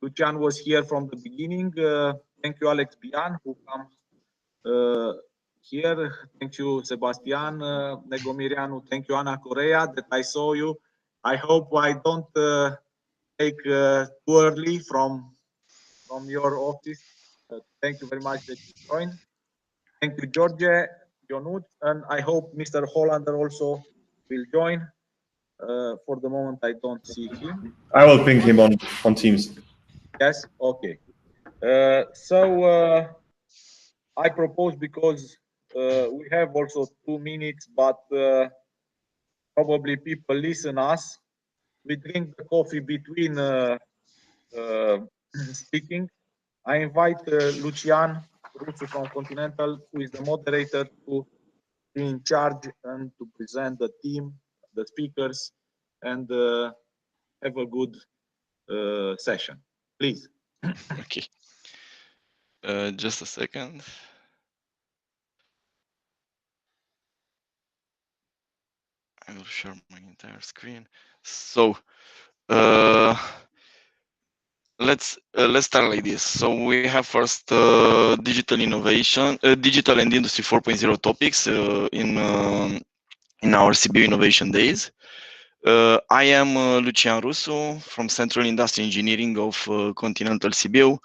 Lucian was here from the beginning. Thank you, Alex Bian, who come here. Thank you, Sebastian Negomirianu. Thank you, Ana Correa, that I saw you. I hope I don't take too early from your office. Thank you very much that you joined. Thank you, George, Ionut, and I hope Mr. Hollander also will join. For the moment, I don't see him. I will ping him on Teams. Yes, okay. So I propose, because we have also 2 minutes, but probably people listen us. We drink the coffee between speaking. I invite Lucian Rusu from Continental, who is the moderator, to be in charge and to present the team, the speakers, and have a good session. Please. Okay. Just a second. I will share my entire screen. So let's start like this. So we have first digital innovation, digital and industry 4.0 topics in our Sibiu Innovation Days. I am Lucian Rusu from Central Industry Engineering of Continental Sibiu,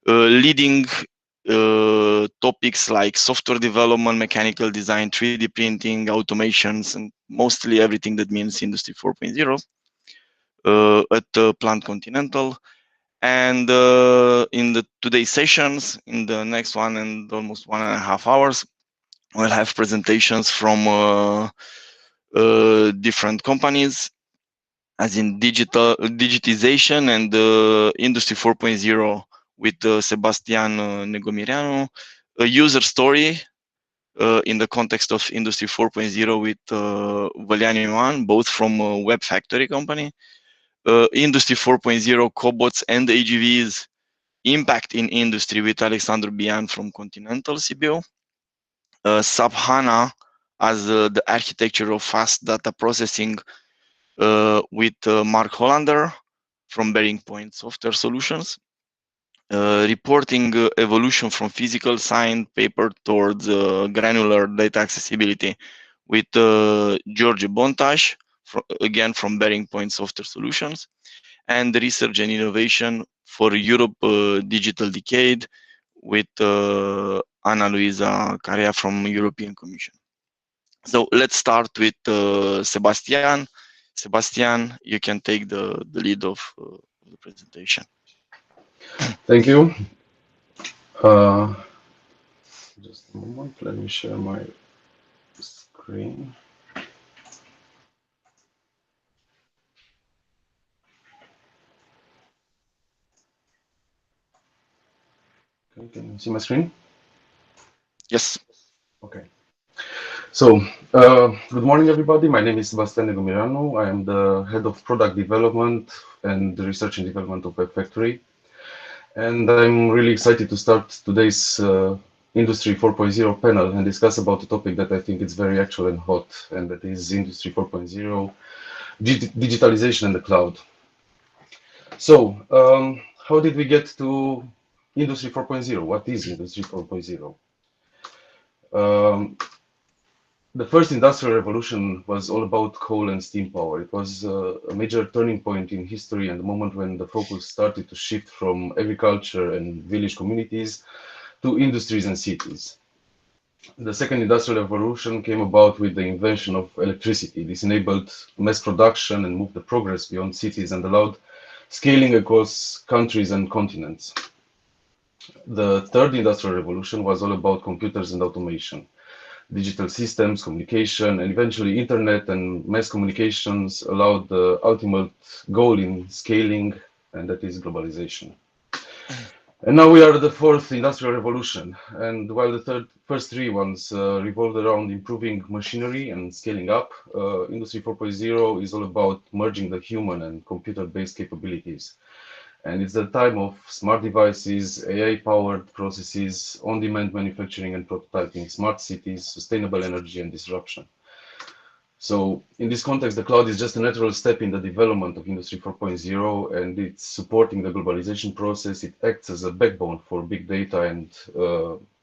leading topics like software development, mechanical design, 3D printing, automations, and mostly everything that means Industry 4.0 at Plant Continental. And in the today's sessions, in the next one and almost 1.5 hours, we'll have presentations from different companies, as in digitization and Industry 4.0 with Sebastian Negomirianu, a user story in the context of Industry 4.0 with Vălean Ioan, both from Web Factory company, Industry 4.0 cobots and AGVs impact in industry with Alexandru Bian from Continental Sibiu, SAP HANA as the architecture of fast data processing with Mark Hollander from Bearing Point Software Solutions, reporting evolution from physical signed paper towards granular data accessibility with George Bontaș, again from Bearing Point Software Solutions, and research and innovation for Europe Digital Decade with Ana Luisa Carea from European Commission. So let's start with Sebastian. Sebastian, you can take the lead of the presentation. Thank you. Just a moment, let me share my screen. Okay, can you see my screen? Yes. Okay. So, good morning, everybody. My name is Sebastian Negomirianu. I am the head of product development and research and development of Web Factory. And I'm really excited to start today's Industry 4.0 panel and discuss about a topic that I think is very actual and hot, and that is Industry 4.0, digitalization and the cloud. So, how did we get to Industry 4.0? What is Industry 4.0? The first industrial revolution was all about coal and steam power. It was a major turning point in history and the moment when the focus started to shift from agriculture and village communities to industries and cities. The second industrial revolution came about with the invention of electricity. This enabled mass production and moved the progress beyond cities and allowed scaling across countries and continents. The third industrial revolution was all about computers and automation. Digital systems, communication, and eventually internet and mass communications allowed the ultimate goal in scaling, and that is globalization. And now we are at the fourth industrial revolution. And while the first three ones revolved around improving machinery and scaling up, Industry 4.0 is all about merging the human and computer-based capabilities. And it's the time of smart devices, AI-powered processes, on-demand manufacturing and prototyping, smart cities, sustainable energy, and disruption. So in this context, the cloud is just a natural step in the development of Industry 4.0, and it's supporting the globalization process. It acts as a backbone for big data and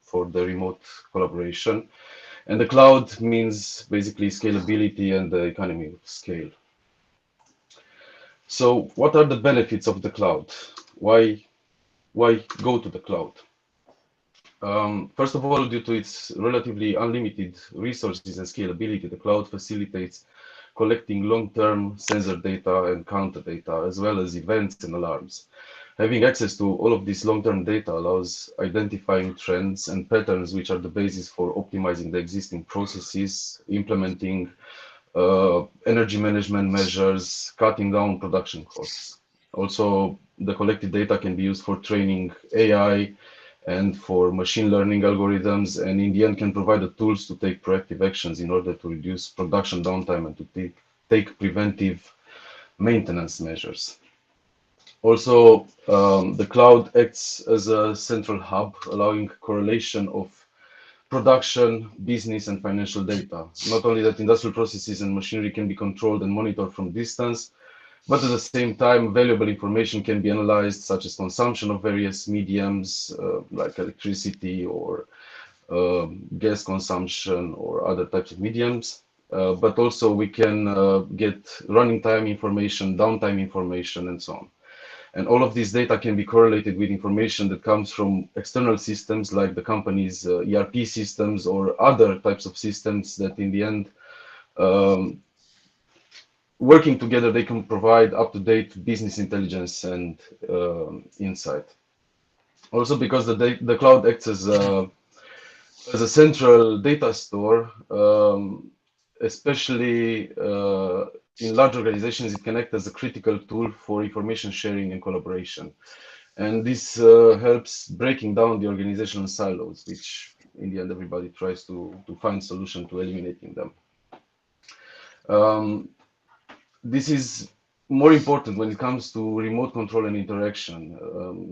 for the remote collaboration. And the cloud means basically scalability and the economy of scale. So what are the benefits of the cloud? Why go to the cloud? First of all, due to its relatively unlimited resources and scalability, the cloud facilitates collecting long-term sensor data and counter data, as well as events and alarms. Having access to all of this long-term data allows identifying trends and patterns, which are the basis for optimizing the existing processes, implementing energy management measures, cutting down production costs. Also, the collected data can be used for training AI and for machine learning algorithms, and in the end can provide the tools to take proactive actions in order to reduce production downtime and to take preventive maintenance measures. Also, the cloud acts as a central hub, allowing correlation of production, business, and financial data. Not only that industrial processes and machinery can be controlled and monitored from distance, but at the same time, valuable information can be analyzed, such as consumption of various mediums like electricity or gas consumption or other types of mediums. But also we can get running time information, downtime information, and so on. And all of this data can be correlated with information that comes from external systems like the company's ERP systems or other types of systems that in the end, working together, they can provide up-to-date business intelligence and insight. Also because the cloud acts as a central data store, especially in large organizations, it can act as a critical tool for information sharing and collaboration. And this helps breaking down the organizational silos, which in the end everybody tries to find solution to eliminating them. This is more important when it comes to remote control and interaction,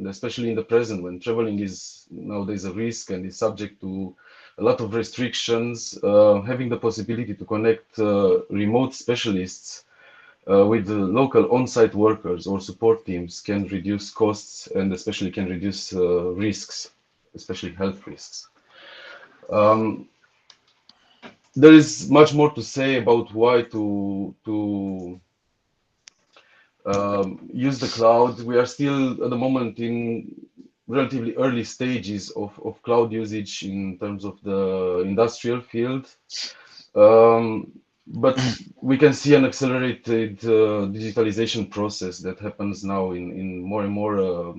especially in the present when traveling is nowadays a risk and is subject to a lot of restrictions. Having the possibility to connect remote specialists with the local on-site workers or support teams can reduce costs and especially can reduce risks, especially health risks. There is much more to say about why to use the cloud. We are still at the moment in relatively early stages of cloud usage in terms of the industrial field. But we can see an accelerated digitalization process that happens now in more and more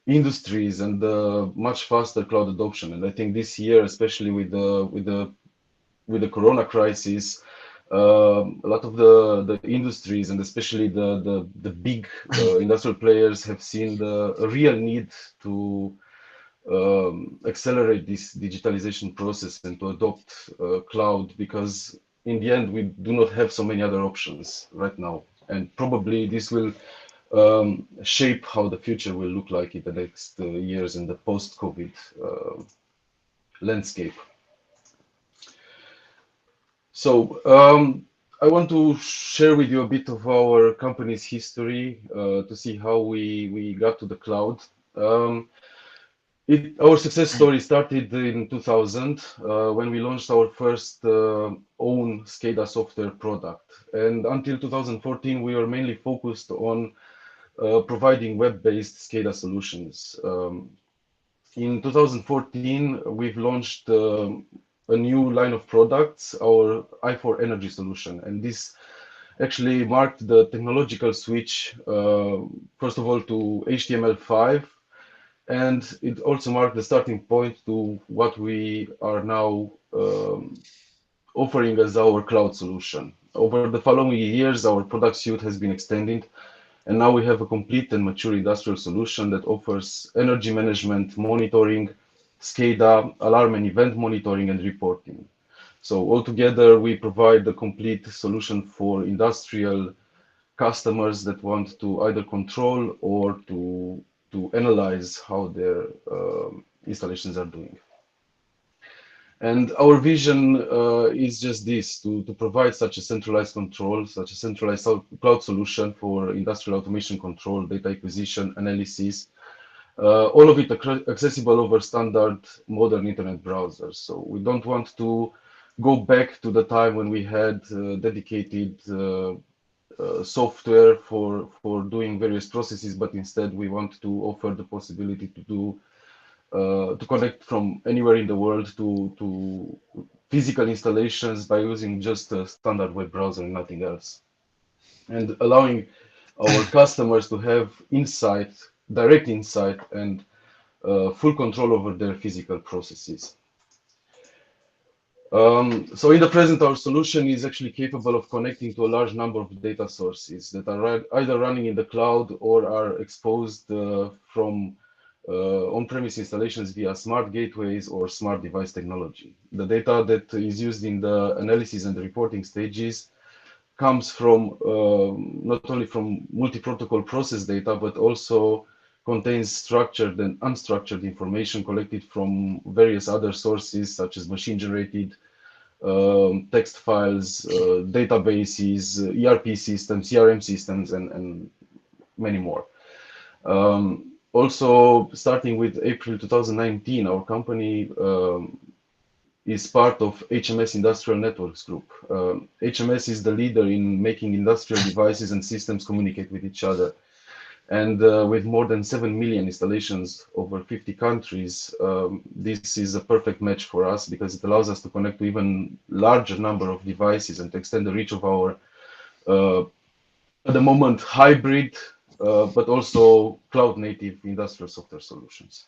industries and much faster cloud adoption. And I think this year, especially with the Corona crisis, a lot of the industries and especially the big industrial players have seen a real need to accelerate this digitalization process and to adopt cloud, because in the end we do not have so many other options right now, and probably this will shape how the future will look like in the next years in the post-COVID landscape. So I want to share with you a bit of our company's history to see how we got to the cloud. Our success story started in 2000 when we launched our first own SCADA software product. And until 2014, we were mainly focused on providing web-based SCADA solutions. In 2014, we've launched a new line of products, our i4 Energy solution. And this actually marked the technological switch, first of all, to HTML5. And it also marked the starting point to what we are now offering as our cloud solution. Over the following years, our product suite has been extended, and now we have a complete and mature industrial solution that offers energy management, monitoring, SCADA, alarm and event monitoring, and reporting. So altogether, we provide a complete solution for industrial customers that want to either control or to analyze how their installations are doing. And our vision is just this, to provide such a centralized control, such a centralized cloud solution for industrial automation control, data acquisition, analysis, all of it accessible over standard modern internet browsers. So we don't want to go back to the time when we had dedicated software for doing various processes, but instead we want to offer the possibility to do to connect from anywhere in the world to physical installations by using just a standard web browser and nothing else, and allowing our customers to have insight, direct insight, and full control over their physical processes. So in the present, our solution is actually capable of connecting to a large number of data sources that are either running in the cloud or are exposed from on-premise installations via smart gateways or smart device technology. The data that is used in the analysis and the reporting stages comes from not only from multi-protocol process data, but also contains structured and unstructured information collected from various other sources, such as machine-generated text files, databases, ERP systems, CRM systems, and many more. Also, starting with April 2019, our company is part of HMS Industrial Networks Group. HMS is the leader in making industrial devices and systems communicate with each other. And with more than 7 million installations over 50 countries, this is a perfect match for us because it allows us to connect to even larger number of devices and to extend the reach of our, at the moment, hybrid, but also cloud-native industrial software solutions.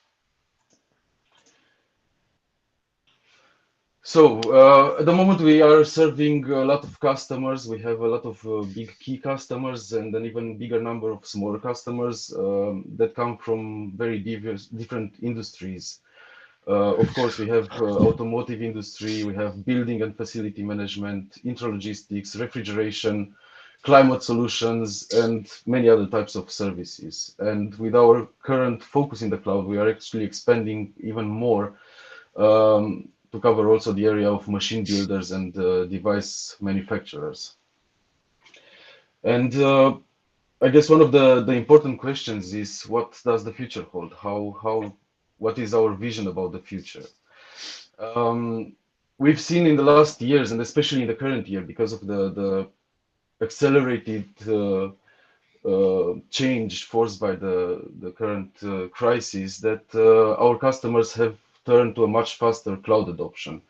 So at the moment we are serving a lot of customers. We have a lot of big key customers and an even bigger number of smaller customers that come from very different industries. Of course, we have automotive industry, we have building and facility management, intralogistics, refrigeration, climate solutions, and many other types of services. And with our current focus in the cloud, we are actually expanding even more to cover also the area of machine builders and device manufacturers. And I guess one of the important questions is, what does the future hold? What is our vision about the future? We've seen in the last years, and especially in the current year, because of the accelerated change forced by the current crisis, that our customers have turned to a much faster cloud adoption.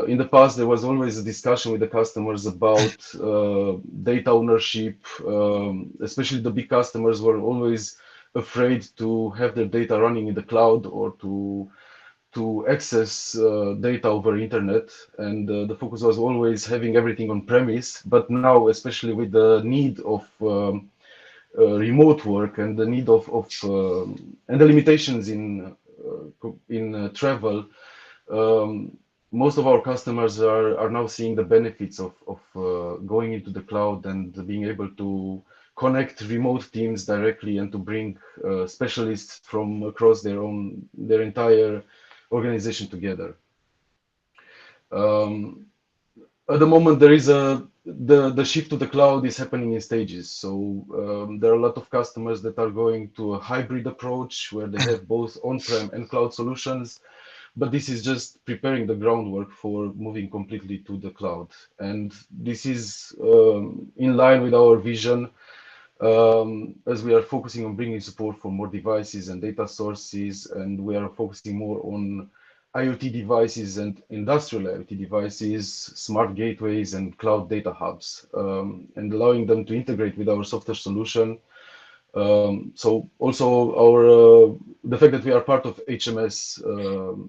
In the past, there was always a discussion with the customers about data ownership. Especially the big customers were always afraid to have their data running in the cloud or to access data over internet, and the focus was always having everything on premise. But now, especially with the need of remote work and the need of and the limitations in travel, most of our customers are now seeing the benefits of going into the cloud and being able to connect remote teams directly and to bring specialists from across their entire organization together. At the moment, there is the shift to the cloud is happening in stages. So there are a lot of customers that are going to a hybrid approach where they have both on-prem and cloud solutions. But this is just preparing the groundwork for moving completely to the cloud. And this is in line with our vision, as we are focusing on bringing support for more devices and data sources, and we are focusing more on IoT devices and industrial IoT devices, smart gateways, and cloud data hubs, and allowing them to integrate with our software solution. So also the fact that we are part of HMS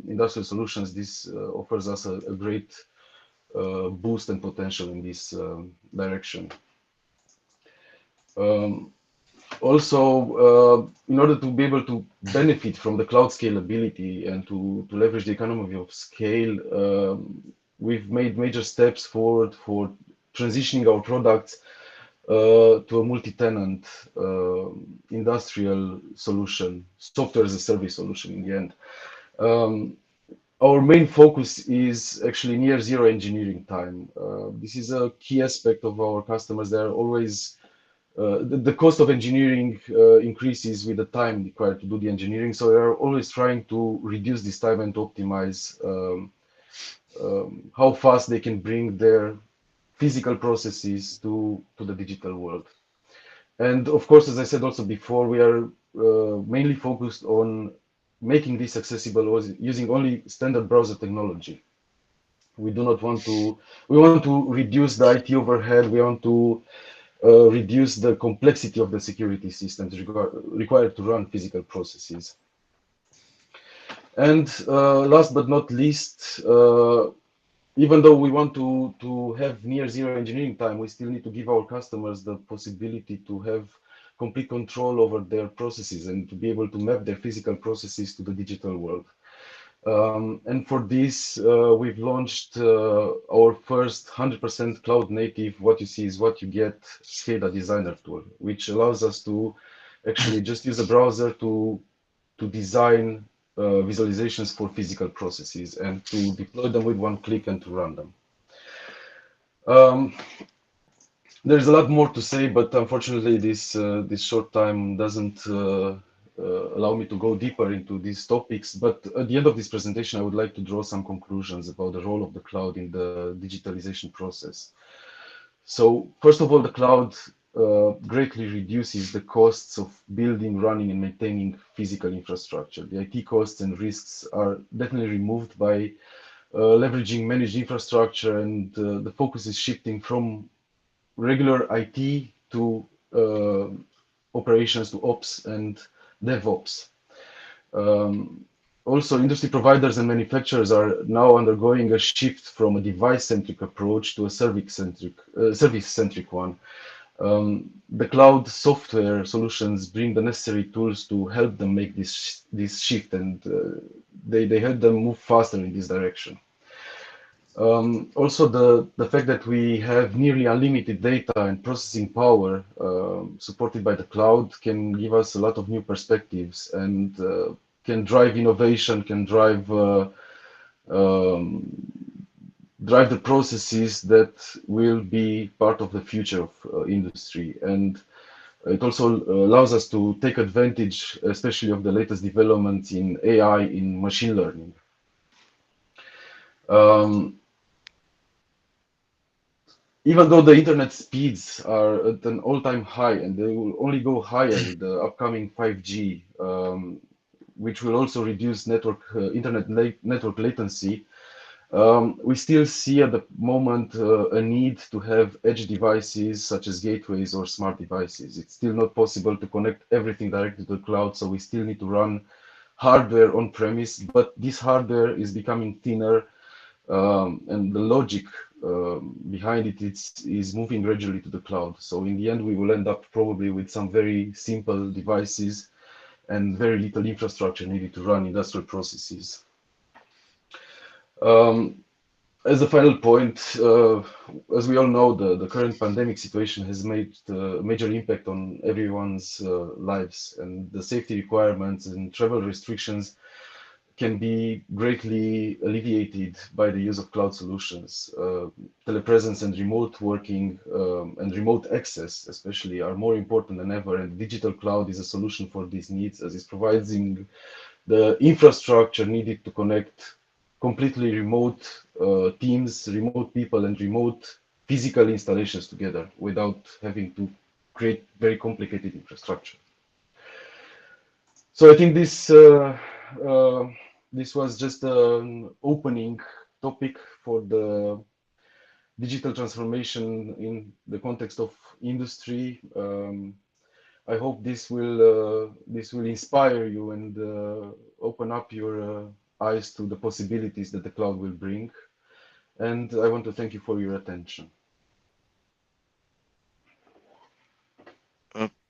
Industrial Solutions, this offers us a great boost and potential in this direction. Also, in order to be able to benefit from the cloud scalability and to leverage the economy of scale, we've made major steps forward for transitioning our products to a multi-tenant industrial solution, software as a service solution in the end. our main focus is actually near zero engineering time. This is a key aspect of our customers. They are always the cost of engineering increases with the time required to do the engineering. So they are always trying to reduce this time and to optimize how fast they can bring their physical processes to the digital world. And of course, as I said also before, we are mainly focused on making this accessible using only standard browser technology. We do not want to, we want to reduce the IT overhead. We want to reduce the complexity of the security systems required to run physical processes. And last but not least, even though we want to have near zero engineering time, we still need to give our customers the possibility to have complete control over their processes and to be able to map their physical processes to the digital world. And for this, we've launched our first 100% cloud native, what you see is what you get SCADA designer tool, which allows us to actually just use a browser to design visualizations for physical processes and to deploy them with one click and to run them. There's a lot more to say, but unfortunately this short time doesn't allow me to go deeper into these topics. But at the end of this presentation, I would like to draw some conclusions about the role of the cloud in the digitalization process. So first of all, the cloud greatly reduces the costs of building, running, and maintaining physical infrastructure. The IT costs and risks are definitely removed by leveraging managed infrastructure, and the focus is shifting from regular IT to operations, to ops and DevOps. Also, industry providers and manufacturers are now undergoing a shift from a device-centric approach to a service-centric one. The cloud software solutions bring the necessary tools to help them make this shift, and they help them move faster in this direction. Also, the fact that we have nearly unlimited data and processing power supported by the cloud can give us a lot of new perspectives and can drive innovation, can drive drive the processes that will be part of the future of industry. And it also allows us to take advantage, especially of the latest developments in AI, in machine learning. Even though the internet speeds are at an all-time high, and they will only go higher with the upcoming 5G, which will also reduce internet network latency, we still see at the moment a need to have edge devices such as gateways or smart devices. It's still not possible to connect everything directly to the cloud, so we still need to run hardware on premise, but this hardware is becoming thinner, and the logic behind it is moving gradually to the cloud. So in the end, we will end up probably with some very simple devices and very little infrastructure needed to run industrial processes. As a final point, as we all know, the current pandemic situation has made a major impact on everyone's lives, and the safety requirements and travel restrictions can be greatly alleviated by the use of cloud solutions. Telepresence and remote working and remote access especially are more important than ever, and digital cloud is a solution for these needs, as it's providing the infrastructure needed to connect completely remote teams, remote people, and remote physical installations together without having to create very complicated infrastructure. So I think this was just an opening topic for the digital transformation in the context of industry. I hope this will inspire you and open up your eyes to the possibilities that the cloud will bring. And I want to thank you for your attention.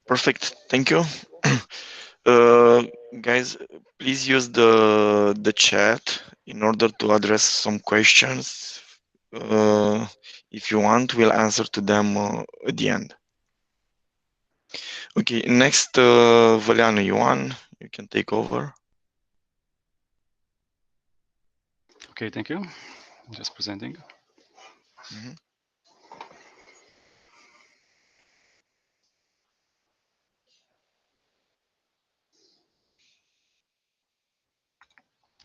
Perfect. Thank you. Guys, please use the chat in order to address some questions. If you want, we'll answer to them at the end. Okay, next, Valeanu Ioan, you can take over. Okay, thank you. Just presenting. Mhm.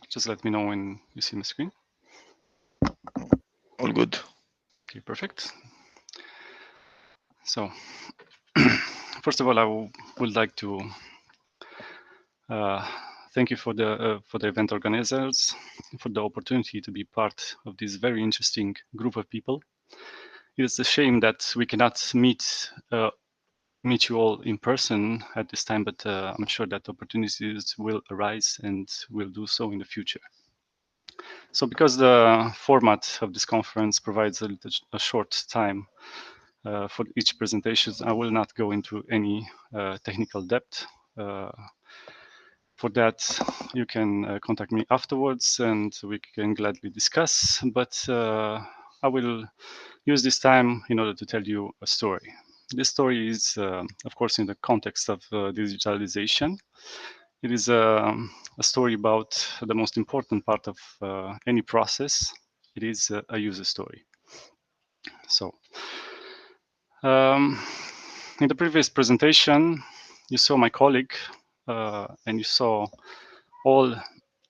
Just let me know when you see my screen. All good. Okay, perfect. So, first of all, I would like to thank you for the event organizers for the opportunity to be part of this very interesting group of people. It's a shame that we cannot meet you all in person at this time, but I'm sure that opportunities will arise and will do so in the future. So because the format of this conference provides a short time for each presentation, I will not go into any technical depth. For that, you can contact me afterwards and we can gladly discuss, but I will use this time in order to tell you a story. This story is, of course, in the context of digitalization. It is a story about the most important part of any process. It is a user story. So, in the previous presentation, you saw my colleague and you saw all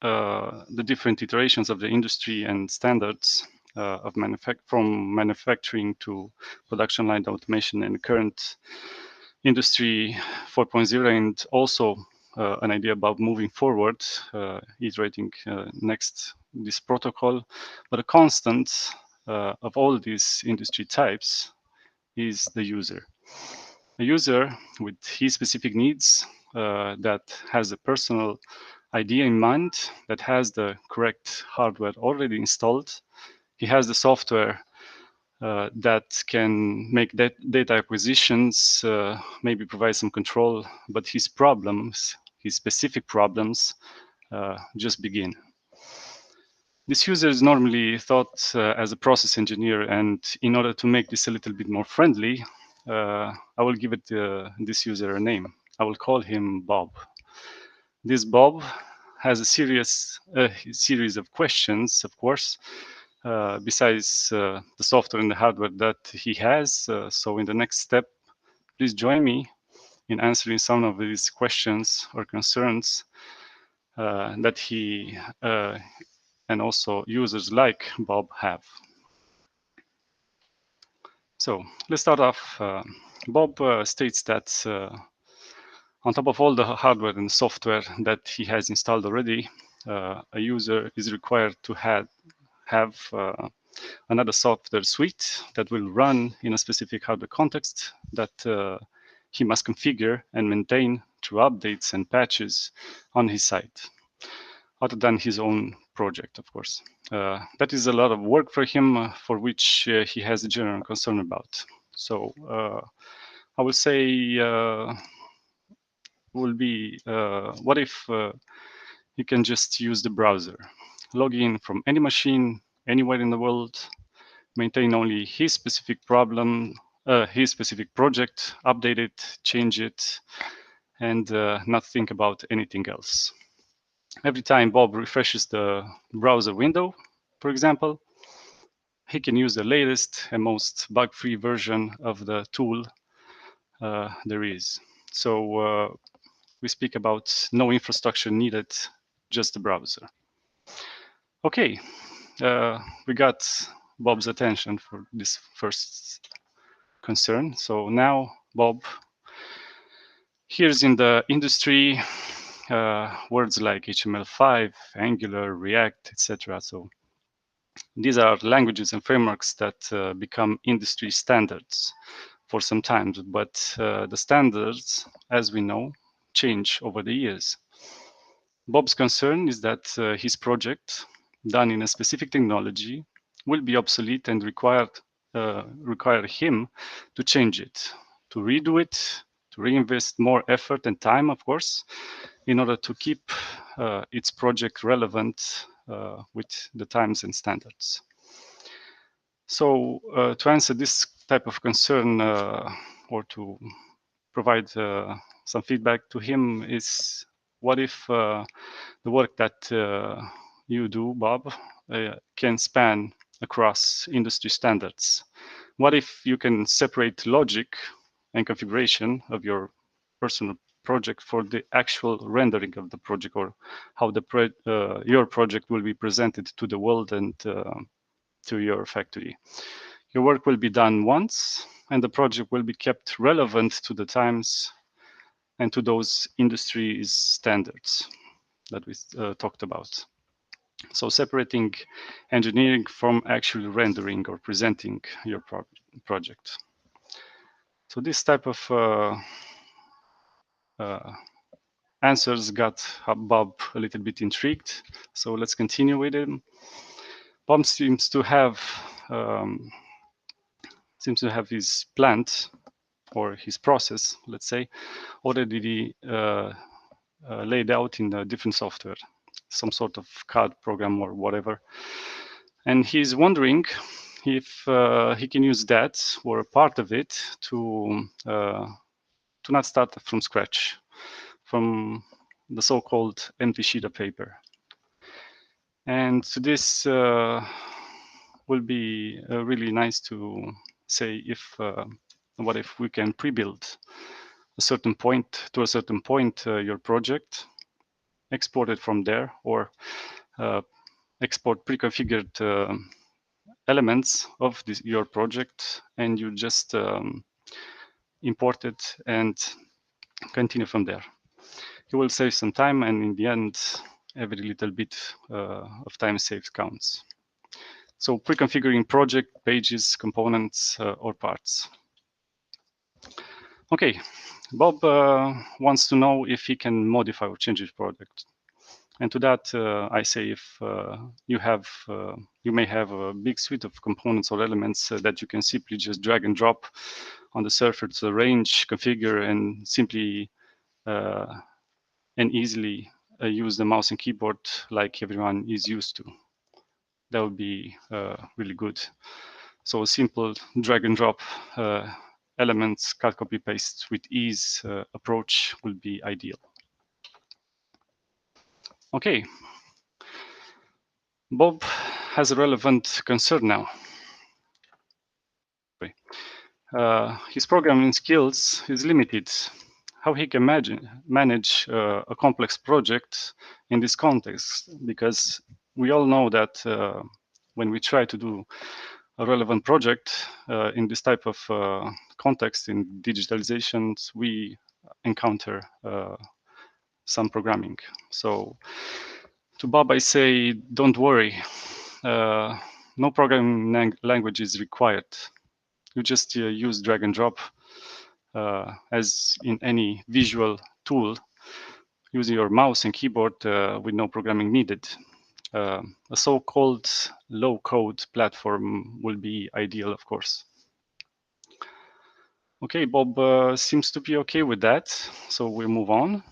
the different iterations of the industry and standards of from manufacturing to production line automation and current industry 4.0, and also an idea about moving forward, iterating next this protocol. But a constant of all these industry types is the user. A user with his specific needs that has a personal idea in mind, that has the correct hardware already installed. He has the software that can make data acquisitions, maybe provide some control, but his problems, his specific problems, just begin. This user is normally thought as a process engineer, and in order to make this a little bit more friendly, I will give it this user a name. I will call him Bob. This Bob has a series of questions, of course, besides the software and the hardware that he has. So in the next step, please join me in answering some of these questions or concerns that he and also users like Bob have. So let's start off. Bob states that on top of all the hardware and software that he has installed already, a user is required to have another software suite that will run in a specific hardware context that he must configure and maintain through updates and patches on his site, other than his own project, of course. That is a lot of work for him, for which he has a general concern about. So I will say, will be, what if you can just use the browser, log in from any machine, anywhere in the world, maintain only his specific problem, his specific project, update it, change it, and not think about anything else. Every time Bob refreshes the browser window, for example, he can use the latest and most bug-free version of the tool there is. So we speak about no infrastructure needed, just the browser. Okay, we got Bob's attention for this first concern. So now Bob, here's in the industry words like HTML5, Angular, React, etc. So these are languages and frameworks that become industry standards for some time, but the standards, as we know, change over the years. Bob's concern is that his project, done in a specific technology, will be obsolete and require him to change it, to redo it, to reinvest more effort and time, of course, in order to keep its project relevant with the times and standards. So to answer this type of concern or to provide some feedback to him is, what if the work that you do, Bob, can span across industry standards. What if you can separate logic and configuration of your personal project for the actual rendering of the project, or how your project will be presented to the world and to your factory? Your work will be done once, and the project will be kept relevant to the times and to those industry standards that we talked about. So separating engineering from actually rendering or presenting your project. So this type of answers got Bob a little bit intrigued. So let's continue with him. Bob seems to have his plant or his process, let's say, already laid out in a different software, some sort of CAD program or whatever. And he's wondering if he can use that or a part of it to not start from scratch, from the so-called empty sheet of paper. And this will be really nice to say if what if we can pre-build a certain point your project, export it from there, or export pre-configured elements of your project, and you just import it and continue from there. You will save some time, and in the end, every little bit of time saved counts. So pre-configuring project, pages, components, or parts. Okay, Bob wants to know if he can modify or change his product. And to that, I say if you may have a big suite of components or elements that you can simply just drag and drop on the surface, arrange, configure, and simply and easily use the mouse and keyboard like everyone is used to. That would be really good. So a simple drag and drop elements, cut, copy, paste with ease approach will be ideal. Okay. Bob has a relevant concern now. His programming skills is limited. How he can manage a complex project in this context? Because we all know that when we try to do a relevant project in this type of context in digitalization, we encounter some programming. So to Bob, I say, don't worry. No programming language is required. You just use drag and drop as in any visual tool, using your mouse and keyboard with no programming needed. A so-called low-code platform will be ideal, of course. Okay, Bob seems to be okay with that, so we'll move on.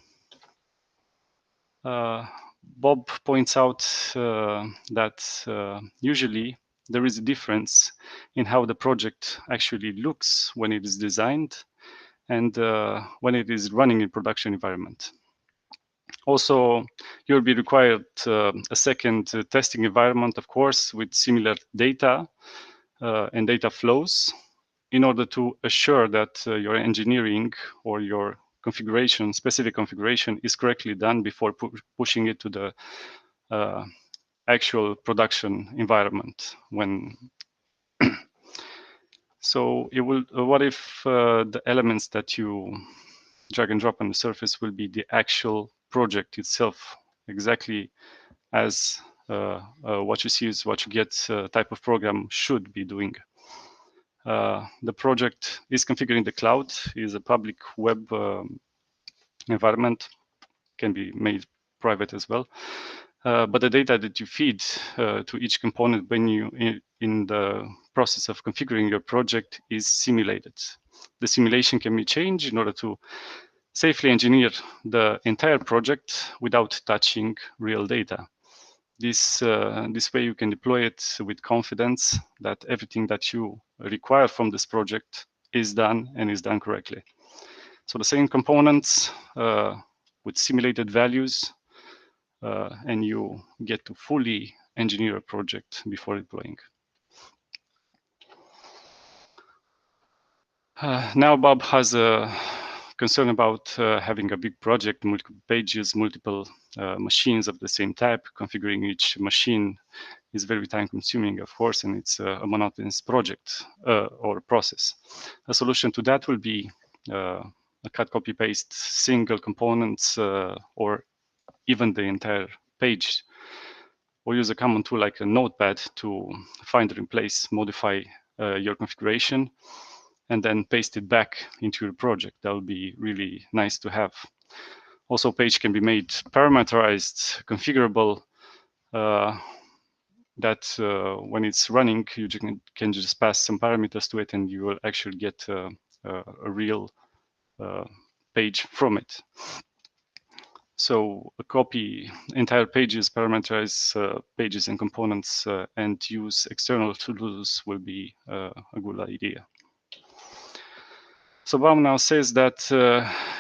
Bob points out that usually there is a difference in how the project actually looks when it is designed and when it is running in production environment. Also, you'll be required a second testing environment, of course, with similar data and data flows in order to assure that your engineering or your configuration, specific configuration, is correctly done before pushing it to the actual production environment. When so it will. What if the elements that you drag and drop on the surface will be the actual project itself, exactly as what you see is what you get type of program should be doing. The project is configured in the cloud, is a public web environment, can be made private as well. But the data that you feed to each component when you in the process of configuring your project is simulated. The simulation can be changed in order to safely engineer the entire project without touching real data. This way you can deploy it with confidence that everything that you require from this project is done and is done correctly. So the same components with simulated values and you get to fully engineer a project before deploying. Now Bob has a concern about having a big project, multiple pages, multiple machines of the same type. Configuring each machine is very time consuming, of course, and it's a monotonous project or process. A solution to that will be a cut, copy, paste single components or even the entire page, or use a common tool like a notepad to find and replace, modify your configuration, and then paste it back into your project. That would be really nice to have. Also, page can be made parameterized, configurable, that when it's running, you can just pass some parameters to it and you will actually get a real page from it. So a copy entire pages, parameterize pages and components, and use external tools will be a good idea. So Bob now says that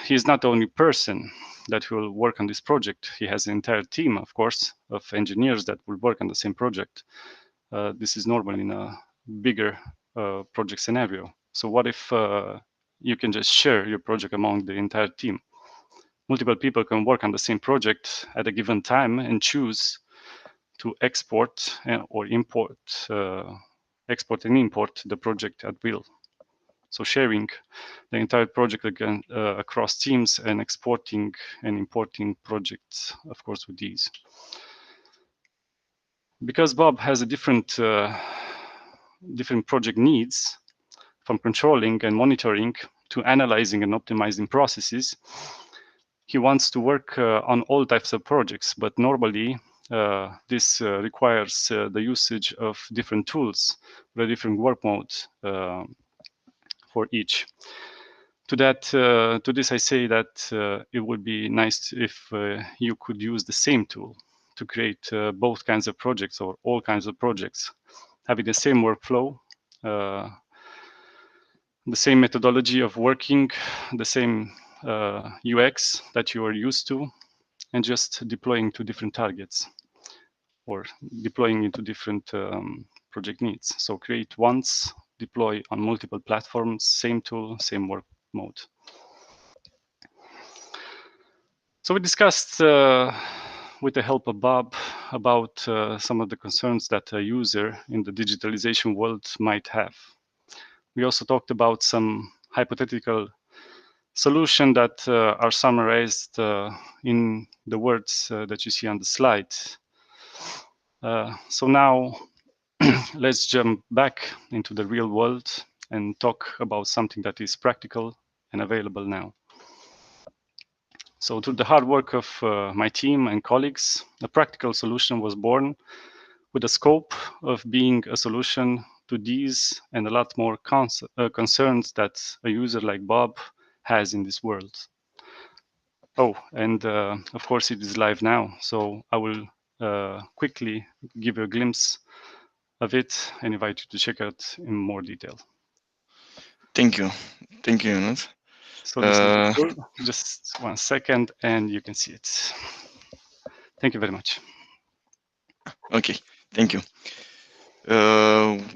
he's not the only person that will work on this project. He has an entire team, of course, of engineers that will work on the same project. This is normal in a bigger project scenario. So what if you can just share your project among the entire team? Multiple people can work on the same project at a given time and choose to export or import, export and import the project at will. So sharing the entire project again across teams and exporting and importing projects, of course, with ease. Because Bob has a different project needs, from controlling and monitoring to analyzing and optimizing processes, he wants to work on all types of projects, but normally this requires the usage of different tools, with a different work mode for each. To this I say that it would be nice if you could use the same tool to create both kinds of projects or all kinds of projects, having the same workflow, the same methodology of working, the same UX that you are used to, and just deploying to different targets or deploying into different project needs. So create once, deploy on multiple platforms, same tool, same work mode. So we discussed with the help of Bob about some of the concerns that a user in the digitalization world might have. We also talked about some hypothetical solutions that are summarized in the words that you see on the slide. So now let's jump back into the real world and talk about something that is practical and available now. So through the hard work of my team and colleagues, a practical solution was born with the scope of being a solution to these and a lot more concerns that a user like Bob has in this world. Oh, and of course it is live now, so I will quickly give you a glimpse of it and invite you to check out in more detail. Thank you, Ionuț. So this is the tool. Just 1 second and you can see it. Thank you very much. Okay, thank you.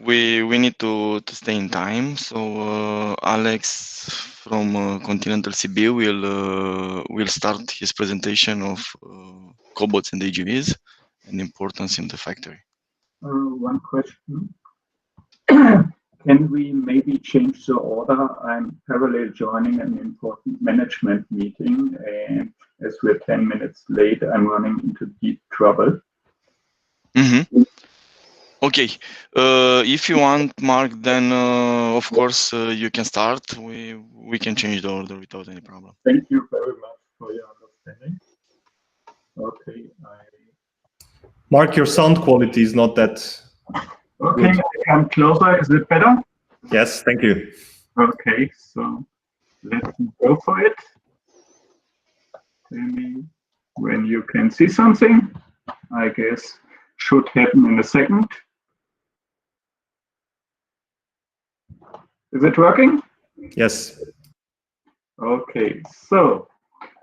We need to stay in time. So Alex from Continental Sibiu will start his presentation of cobots and AGVs and importance in the factory. One question. Can we maybe change the order? I'm parallel joining an important management meeting, and as we're 10 minutes late, I'm running into deep trouble. Mm-hmm. Okay. If you want, Mark, then of course you can start. We can change the order without any problem. Thank you very much for your understanding. Okay. Mark, your sound quality is not that Okay, good. I come closer. Is it better? Yes, thank you. Okay, so let's go for it. Tell me when you can see something. I guess should happen in a second. Is it working? Yes. Okay, so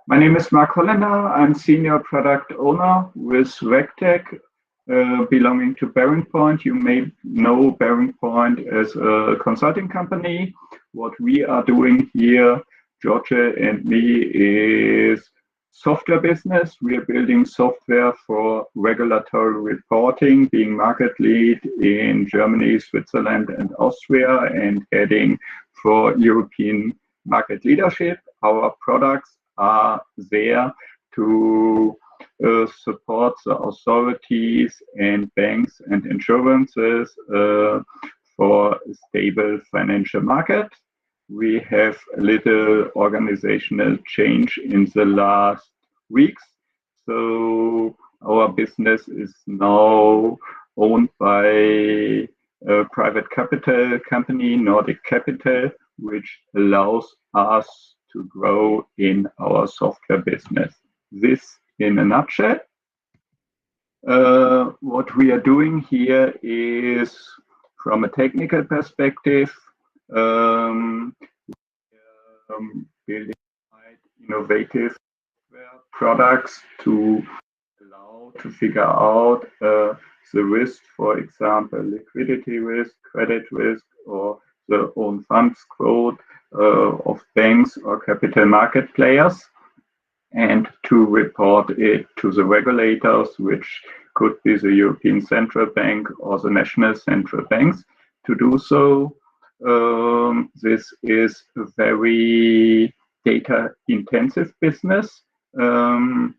My name is Mark Holländer. I'm Senior Product Owner with RegTech, belonging to Bearing Point. You may know Bearing Point as a consulting company. What we are doing here, George and me, is software business. We are building software for regulatory reporting, being market lead in Germany, Switzerland, and Austria, and heading for European market leadership. Our products are there to support the authorities and banks and insurances for a stable financial market. We have a little organizational change in the last weeks. So our business is now owned by a private capital company, Nordic Capital, which allows us to grow in our software business. This in a nutshell. What we are doing here is, from a technical perspective, building innovative products to allow to figure out the risk, for example, liquidity risk, credit risk, or the own funds quote of banks or capital market players, and to report it to the regulators, which could be the European Central Bank or the national central banks. To do so, this is a very data-intensive business, and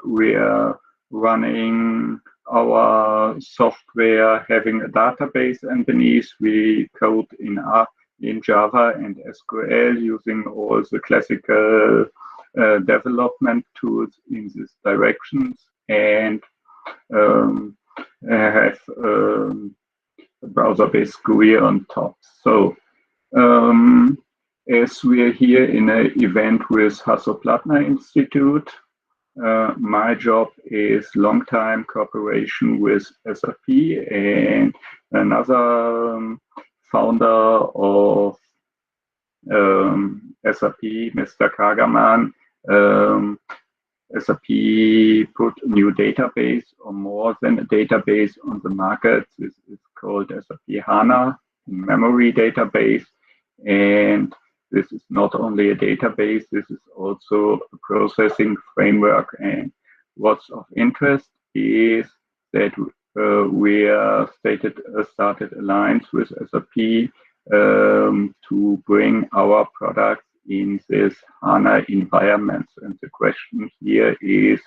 we are running our software having a database underneath. We code in Java and SQL using all the classical development tools in these directions, and have a browser-based GUI on top. So as we are here in an event with Hasso-Plattner Institute, my job is long-time cooperation with SAP and another founder of SAP, Mr. Kagerman. SAP put a new database, or more than a database, on the market. This is called SAP HANA in-memory database. And this is not only a database, this is also a processing framework. And what's of interest is that we started alliance with SAP to bring our products in this HANA environment. And the question here is,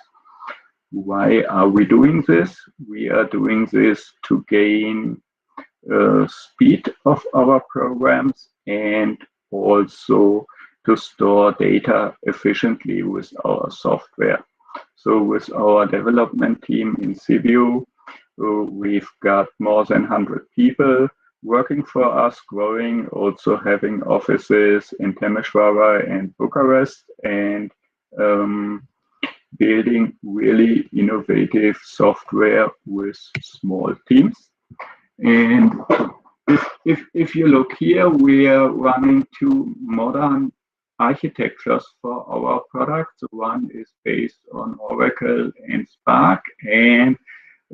why are we doing this? We are doing this to gain speed of our programs and also to store data efficiently with our software. So with our development team in Sibiu, we've got more than 100 people working for us, growing, also having offices in Temeshwara and Bucharest, and building really innovative software with small teams. And if you look here, we are running two modern architectures for our products. One is based on Oracle and Spark, and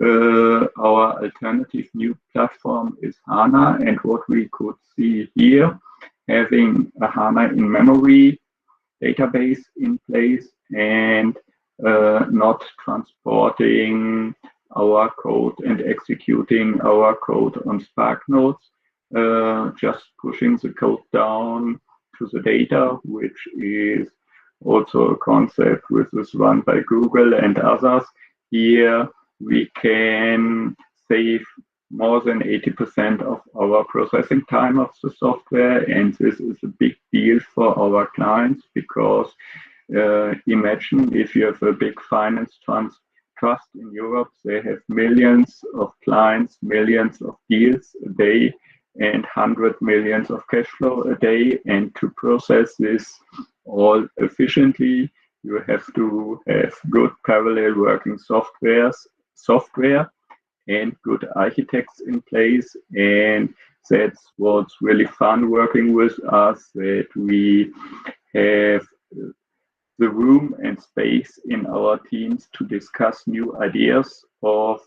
our alternative new platform is HANA. And what we could see here, having a HANA in-memory database in place and not transporting our code and executing our code on Spark nodes, just pushing the code down to the data, which is also a concept which is run by Google and others. Here we can save more than 80% of our processing time of the software, and this is a big deal for our clients, because imagine if you have a big finance trust in Europe. They have millions of clients, millions of deals a day, and 100 millions of cash flow a day. And to process this all efficiently, you have to have good parallel working software and good architects in place. And that's what's really fun working with us, that we have the room and space in our teams to discuss new ideas of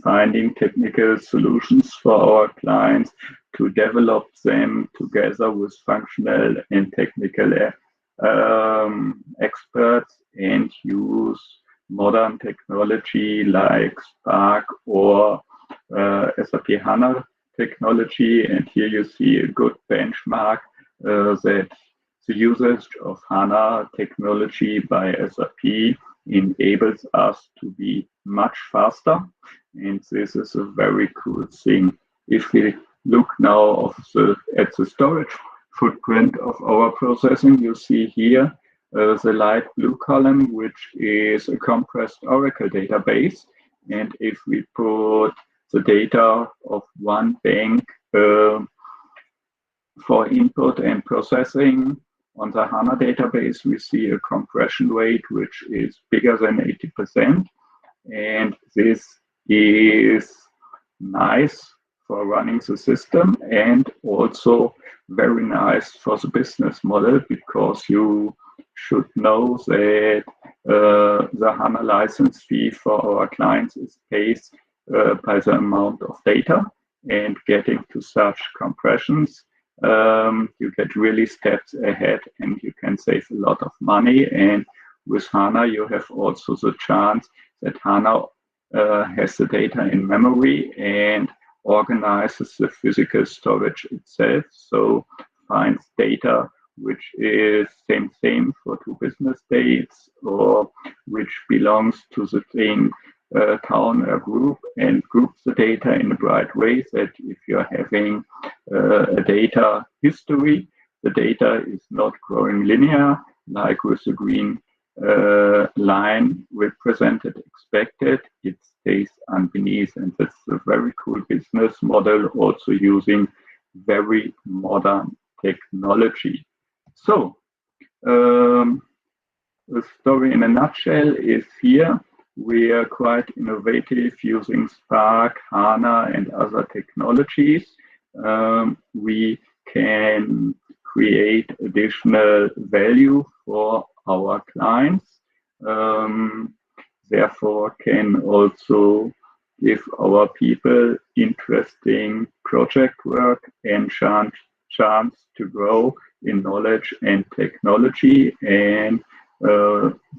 finding technical solutions for our clients, to develop them together with functional and technical experts, and use modern technology like Spark or SAP HANA technology. And here you see a good benchmark that the usage of HANA technology by SAP enables us to be much faster. And this is a very cool thing. If we look now at the storage footprint of our processing, you see here the light blue column, which is a compressed Oracle database. And if we put the data of one bank for input and processing on the HANA database, we see a compression rate which is bigger than 80%. And this is nice for running the system and also very nice for the business model, because you should know that the HANA license fee for our clients is paid by the amount of data, and getting to such compressions, you get really steps ahead and you can save a lot of money. And with HANA, you have also the chance that HANA has the data in memory and organizes the physical storage itself. So finds data which is same for 2 business days, or which belongs to the same town or group, and groups the data in a bright way that if you're having a data history, the data is not growing linear, like with the green line represented expected, it stays underneath. And that's a very cool business model, also using very modern technology. So the story in a nutshell is here. We are quite innovative using Spark, HANA, and other technologies. We can create additional value for our clients. Therefore, can also give our people interesting project work and chance to grow in knowledge and technology. And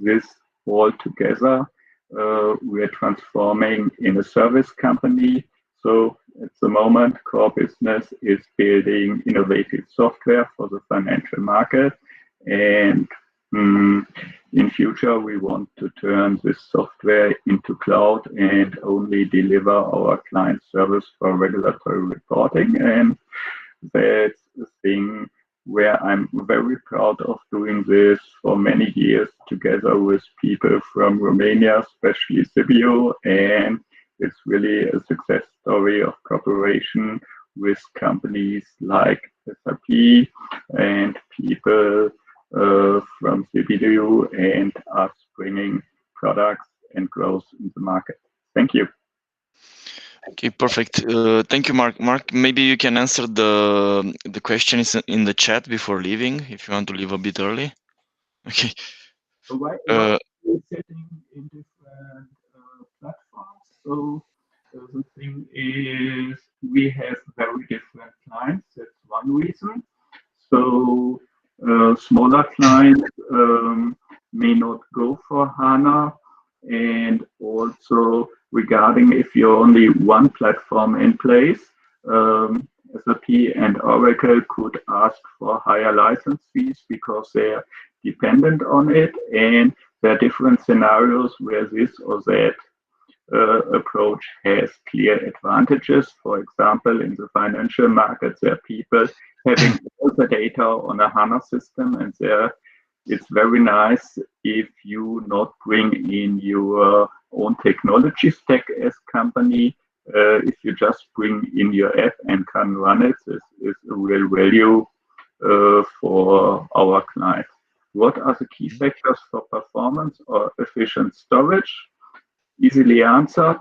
this all together, we're transforming in a service company. So at the moment, core business is building innovative software for the financial market. And in future, we want to turn this software into cloud and only deliver our client service for regulatory reporting. And that's the thing where I'm very proud of doing this for many years together with people from Romania, especially Sibiu. And it's really a success story of cooperation with companies like SAP and people from Sibiu, and us bringing products and growth in the market. Thank you. Okay, perfect. Thank you, Mark. Mark, maybe you can answer the questions in the chat before leaving, if you want to leave a bit early. Okay. So why are we sitting in different platforms? So the thing is, we have very different clients. That's one reason. So smaller clients may not go for HANA, and also regarding if you only one platform in place, SAP and Oracle could ask for higher license fees because they're dependent on it, and there are different scenarios where this or that approach has clear advantages. For example, in the financial markets, there are people having all the data on a HANA system, and it's very nice if you not bring in your own technology stack as company. If you just bring in your app and can run it, this is a real value for our clients. What are the key factors for performance or efficient storage? Easily answered.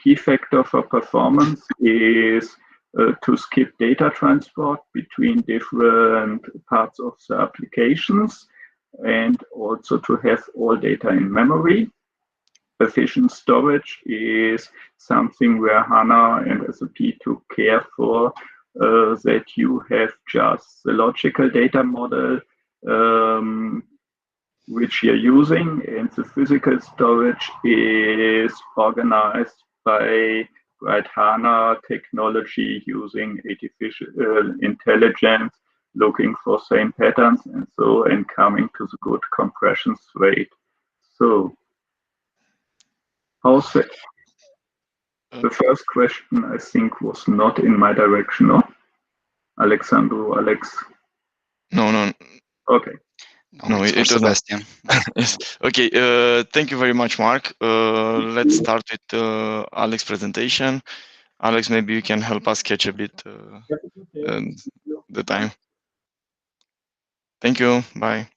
Key factor for performance is to skip data transport between different parts of the applications. and also to have all data in memory. Efficient storage is something where HANA and SAP took care for, that you have just the logical data model which you're using, and the physical storage is organized by HANA technology using artificial intelligence, looking for same patterns and so, and coming to the good compression rate. So, how's that? The first question, I think, was not in my direction, no? Alexandru, Alex? No. Okay. No, it's it for was not. Sebastian. Yes. Okay. Thank you very much, Mark. Let's start with Alex's presentation. Alex, maybe you can help us catch a bit the time. Thank you. Bye.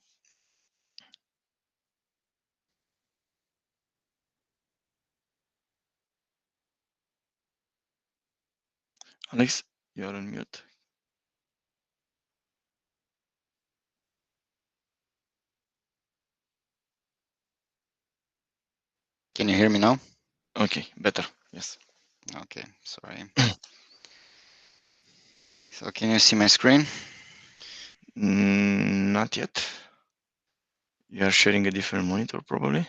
Alex, you're on mute. Can you hear me now? Okay, better. Yes. Okay, sorry. So can you see my screen? Not yet. You are sharing a different monitor, probably.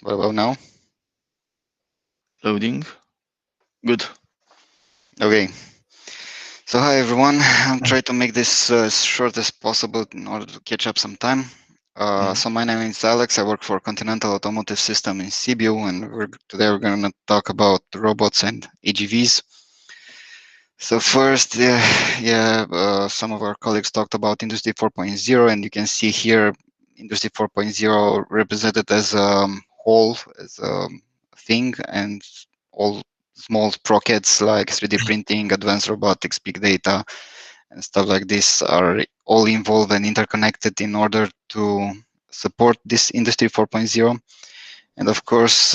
What about now? Loading. Good. Okay. So hi everyone. I'll try to make this as short as possible in order to catch up some time. So my name is Alex. I work for Continental Automotive System in Sibiu, and today we're going to talk about robots and AGVs. So first, some of our colleagues talked about Industry 4.0, and you can see here Industry 4.0 represented as a whole, as a thing, and all small sprockets like 3D printing, advanced robotics, big data, and stuff like this are all involved and interconnected in order to support this Industry 4.0. And of course,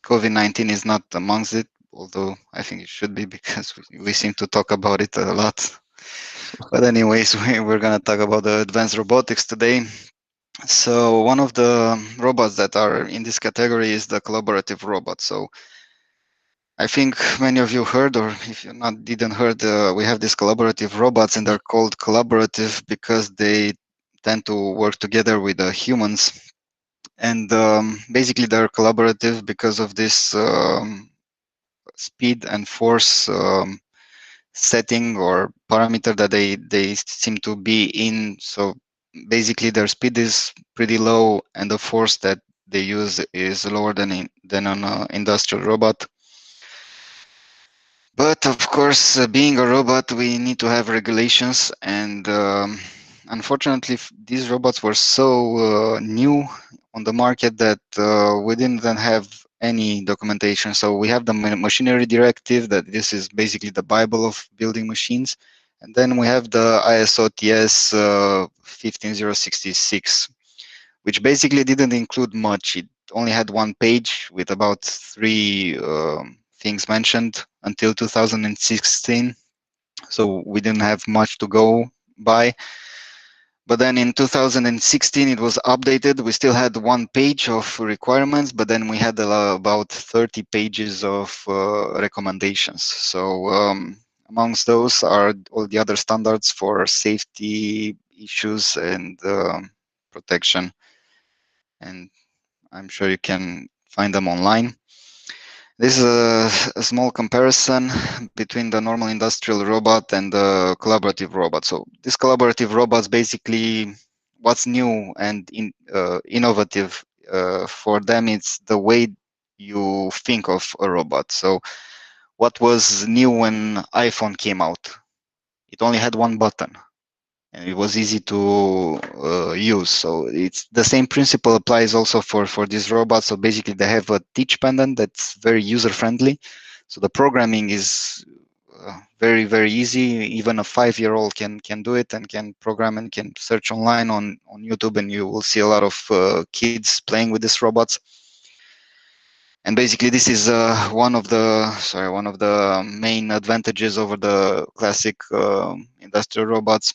COVID-19 is not amongst it, although I think it should be because we seem to talk about it a lot. But anyways, we're going to talk about the advanced robotics today. So one of the robots that are in this category is the collaborative robot. So I think many of you heard, or if you didn't heard, we have these collaborative robots, and they're called collaborative because they tend to work together with the humans. And basically they're collaborative because of this speed and force setting or parameter that they seem to be in. So basically their speed is pretty low and the force that they use is lower than on an industrial robot. But of course, being a robot, we need to have regulations, and unfortunately, these robots were so new on the market that we didn't then have any documentation. So we have the machinery directive, that this is basically the Bible of building machines, and then we have the ISO TS 15066, which basically didn't include much. It only had one page with about 3 things mentioned until 2016. So we didn't have much to go by. But then in 2016, it was updated. We still had one page of requirements, but then we had about 30 pages of recommendations. So amongst those are all the other standards for safety issues and protection. And I'm sure you can find them online. This is a small comparison between the normal industrial robot and the collaborative robot. So these collaborative robots, basically what's new and innovative for them, it's the way you think of a robot. So what was new when iPhone came out? It only had one button, and it was easy to use. So it's the same principle applies also for these robots. So basically they have a teach pendant that's very user friendly. So the programming is very, very easy. Even a 5-year-old can do it and can program and can search online on YouTube, and you will see a lot of kids playing with these robots. And basically, this is one of the main advantages over the classic industrial robots.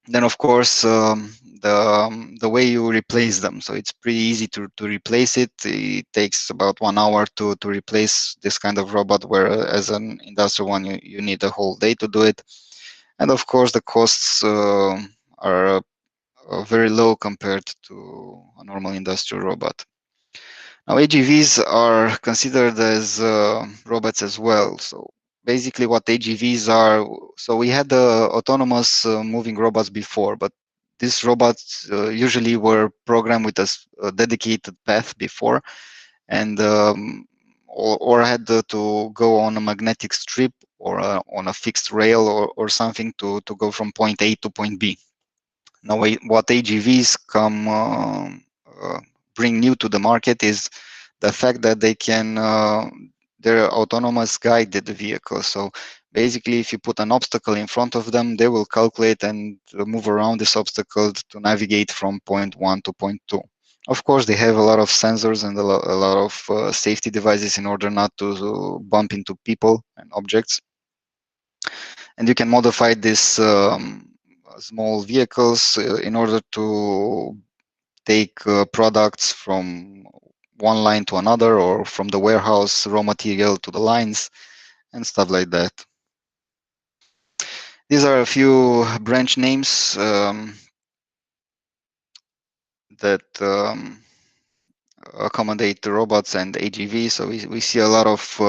Then, of course, the way you replace them. So it's pretty easy to replace it. It takes about 1 hour to replace this kind of robot, where as an industrial one, you need a whole day to do it. And of course, the costs are very low compared to a normal industrial robot. Now, AGVs are considered as robots as well. So basically what AGVs are, so we had autonomous moving robots before, but these robots usually were programmed with a dedicated path before, and or had to go on a magnetic strip or on a fixed rail or something to go from point A to point B. Now, what AGVs bring new to the market is the fact that they can they're autonomous guided vehicles. So basically, if you put an obstacle in front of them, they will calculate and move around this obstacle to navigate from point 1 to point 2. Of course, they have a lot of sensors and a lot of safety devices in order not to bump into people and objects. And you can modify these small vehicles in order to take products from one line to another, or from the warehouse raw material to the lines and stuff like that. These are a few branch names that accommodate the robots and AGV. So we see a lot of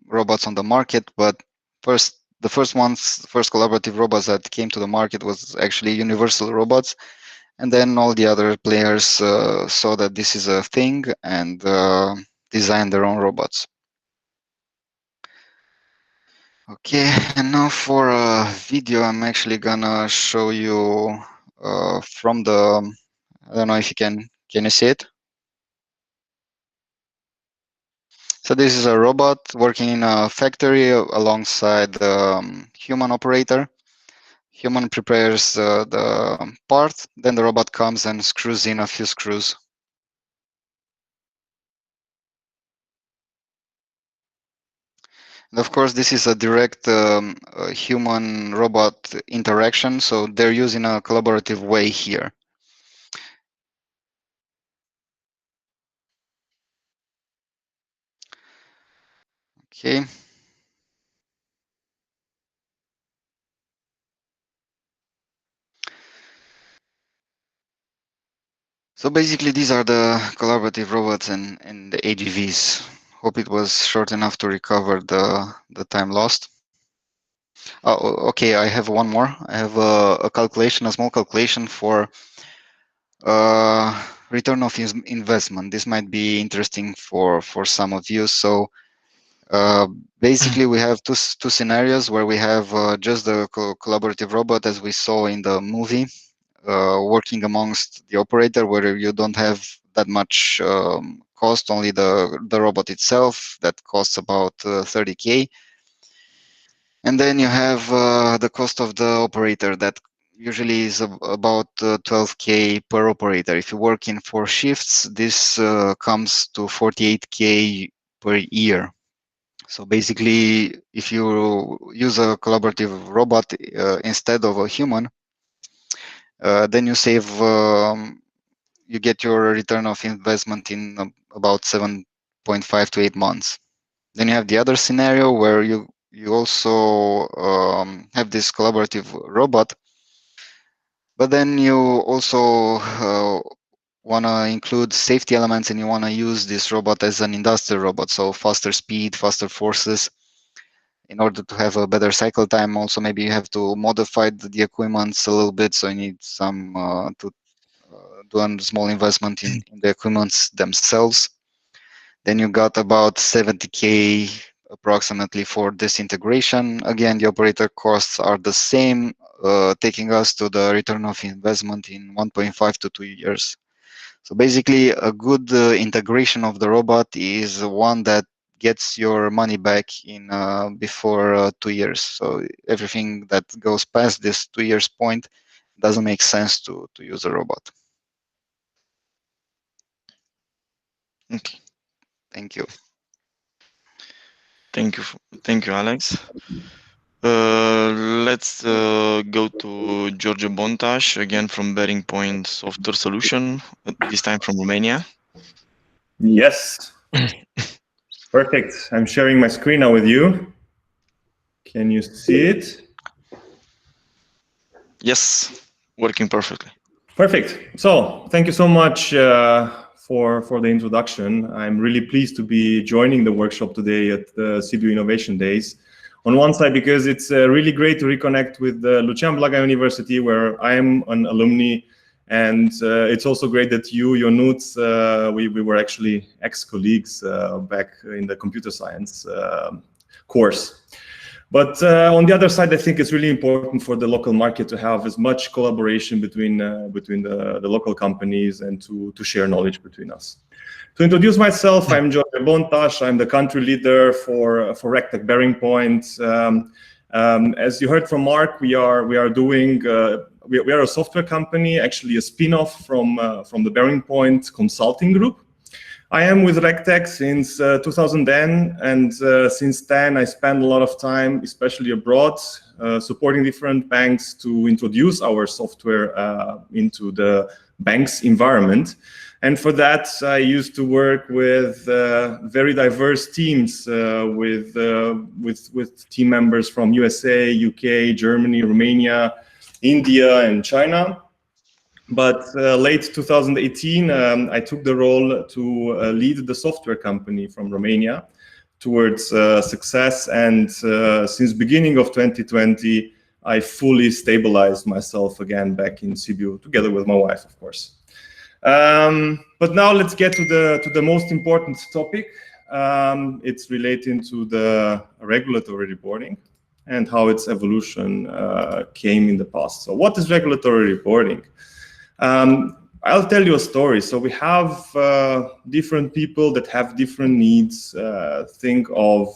robots on the market, but the first collaborative robots that came to the market was actually universal robots. And then all the other players saw that this is a thing and designed their own robots. Okay, and now for a video, I'm actually gonna show you from the, I don't know if can you see it? So this is a robot working in a factory alongside the human operator. Human prepares the part, then the robot comes and screws in a few screws. And of course, this is a direct human-robot interaction, so they're using a collaborative way here. Okay. So basically, these are the collaborative robots and the AGVs. Hope it was short enough to recover the time lost. Oh, okay, I have one more. I have a calculation, a small calculation for return of investment. This might be interesting for some of you. So basically, we have two scenarios where we have just the collaborative robot, as we saw in the movie, working amongst the operator, where you don't have that much cost, only the robot itself that costs about 30K. And then you have the cost of the operator that usually is about 12K per operator. If you work in 4 shifts, this comes to 48K per year. So basically, if you use a collaborative robot instead of a human, then you save, you get your return of investment in about 7.5 to 8 months. Then you have the other scenario where you also have this collaborative robot, but then you also want to include safety elements, and you want to use this robot as an industrial robot, so faster speed, faster forces, in order to have a better cycle time. Also, maybe you have to modify the equipments a little bit, so you need some to do a small investment in the equipments themselves. Then you got about 70K approximately for this integration. Again, the operator costs are the same, taking us to the return of investment in 1.5 to 2 years. So basically, a good integration of the robot is one that gets your money back in before 2 years. So everything that goes past this 2 years point doesn't make sense to use a robot. Okay, thank you. Thank you, Alex. Let's go to George Bontaș again from Bearing Point Software Solution, this time from Romania. Yes. Perfect. I'm sharing my screen now with you. Can you see it? Yes, working perfectly. Perfect. So thank you so much for the introduction. I'm really pleased to be joining the workshop today at the Sibiu Innovation Days. On one side, because it's really great to reconnect with Lucian Blaga University, where I am an alumni, and it's also great that you, Ionuț, we were actually ex-colleagues back in the computer science course. But on the other side, I think it's really important for the local market to have as much collaboration between the local companies and to share knowledge between us. To introduce myself, I'm George Bontaș. I'm the country leader for RegTech Bearing Point. As you heard from Mark, we are doing we are a software company, actually a spin-off from the Bearing Point consulting group. I am with RegTech since 2010, and since then I spend a lot of time, especially abroad, supporting different banks to introduce our software into the bank's environment. And for that, I used to work with very diverse teams, with team members from USA, UK, Germany, Romania, India, and China. But late 2018, I took the role to lead the software company from Romania towards success. And since beginning of 2020, I fully stabilized myself again back in Sibiu, together with my wife, of course. But now let's get to the most important topic. It's relating to the regulatory reporting and how its evolution came in the past. So what is regulatory reporting? I'll tell you a story. So we have different people that have different needs. Think of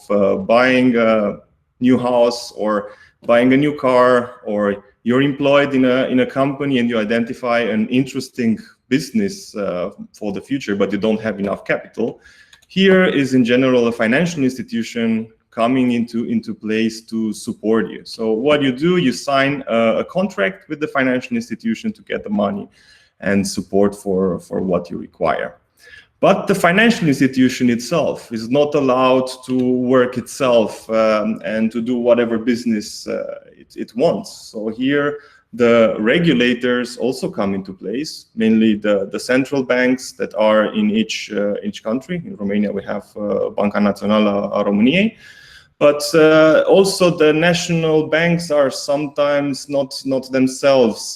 buying a new house or buying a new car, or you're employed in a company and you identify an interesting business for the future, but you don't have enough capital. Here is in general a financial institution coming into place to support you. So what you do, you sign a contract with the financial institution to get the money and support for what you require. But the financial institution itself is not allowed to work itself and to do whatever business it wants. So here the regulators also come into place, mainly the central banks that are in each country. In Romania, we have Banca Națională a României. But also the national banks are sometimes not themselves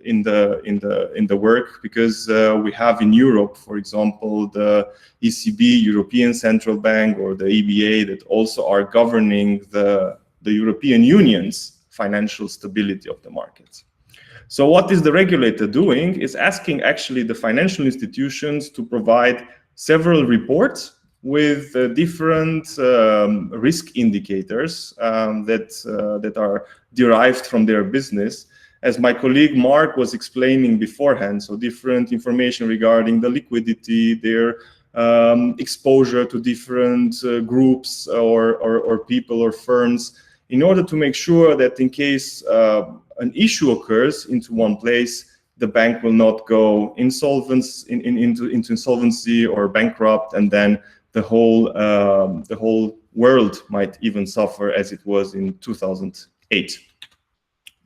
in the work, because we have in Europe, for example, the ECB, European Central Bank, or the EBA, that also are governing the European Union's financial stability of the markets. So what is the regulator doing? Is asking actually the financial institutions to provide several reports with different risk indicators that are derived from their business. As my colleague Mark was explaining beforehand, so different information regarding the liquidity, their exposure to different groups or people or firms, in order to make sure that in case an issue occurs into one place, the bank will not go into insolvency or bankrupt, and then the whole world might even suffer, as it was in 2008.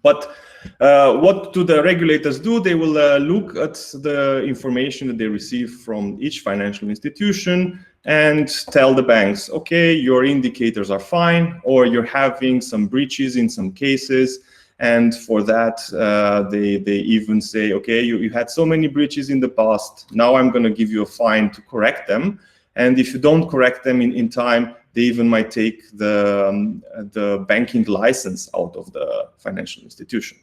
But what do the regulators do? They will look at the information that they receive from each financial institution and tell the banks, okay, your indicators are fine, or you're having some breaches in some cases. And for that, they even say, okay, you had so many breaches in the past, now I'm going to give you a fine to correct them. And if you don't correct them in time, they even might take the banking license out of the financial institution.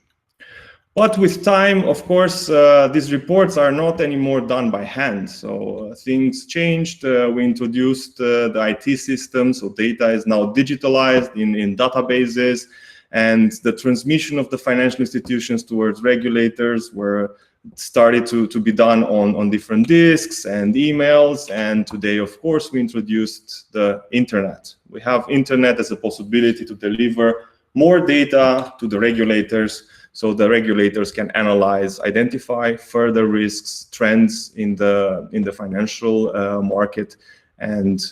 But with time, of course, these reports are not anymore done by hand. So things changed. We introduced the IT system, so data is now digitalized in databases, and the transmission of the financial institutions towards regulators were started to be done on different disks and emails. And today, of course, we introduced the internet. We have internet as a possibility to deliver more data to the regulators, so the regulators can analyze, identify further risks, trends in the financial market, and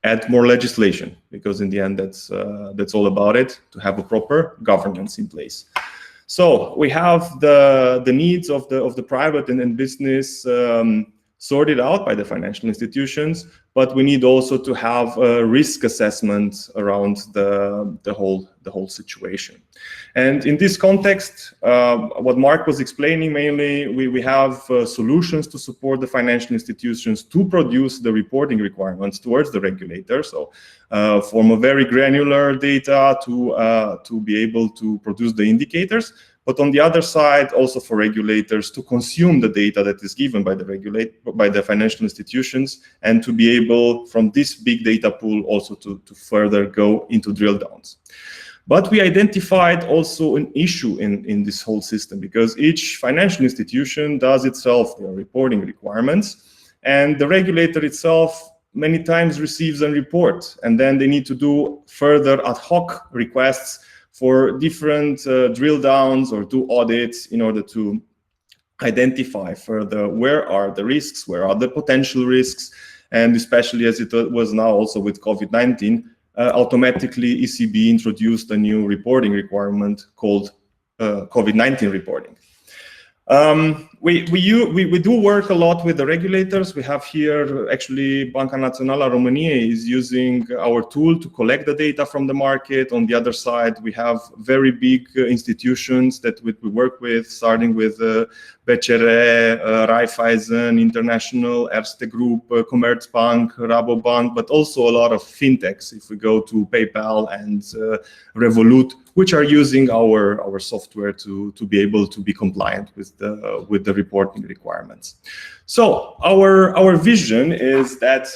add more legislation, because in the end, that's all about it, to have a proper governance in place. So we have the needs of the private and business sorted out by the financial institutions, but we need also to have a risk assessment around the whole situation. And in this context, what Mark was explaining, mainly we have solutions to support the financial institutions to produce the reporting requirements towards the regulator. So from a very granular data to be able to produce the indicators, but on the other side, also for regulators to consume the data that is given by the financial institutions, and to be able, from this big data pool, also to further go into drill downs. But we identified also an issue in this whole system, because each financial institution does itself their reporting requirements, and the regulator itself many times receives a report, and then they need to do further ad hoc requests for different drill downs or do audits in order to identify further where are the risks, where are the potential risks, and especially as it was now also with COVID-19, automatically ECB introduced a new reporting requirement called COVID-19 reporting. We do work a lot with the regulators. We have here, actually, Banca Națională a României is using our tool to collect the data from the market. On the other side, we have very big institutions that we work with, starting with BCR, Raiffeisen, International, Erste Group, Commerzbank, Rabobank, but also a lot of fintechs, if we go to PayPal and Revolut, which are using our software to be able to be compliant with the reporting requirements. So our vision is that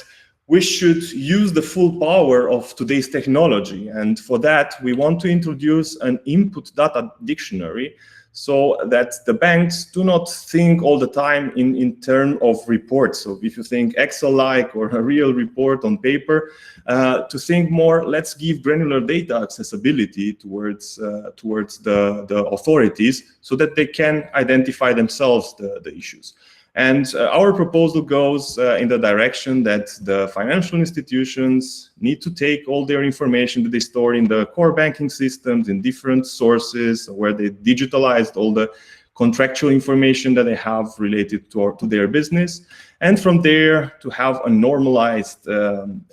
we should use the full power of today's technology, and for that we want to introduce an input data dictionary, so that the banks do not think all the time in terms of reports. So if you think Excel-like or a real report on paper, to think more, let's give granular data accessibility towards the authorities, so that they can identify themselves the issues. And our proposal goes in the direction that the financial institutions need to take all their information that they store in the core banking systems in different sources, where they digitalized all the contractual information that they have related to their business. And from there, to have a normalized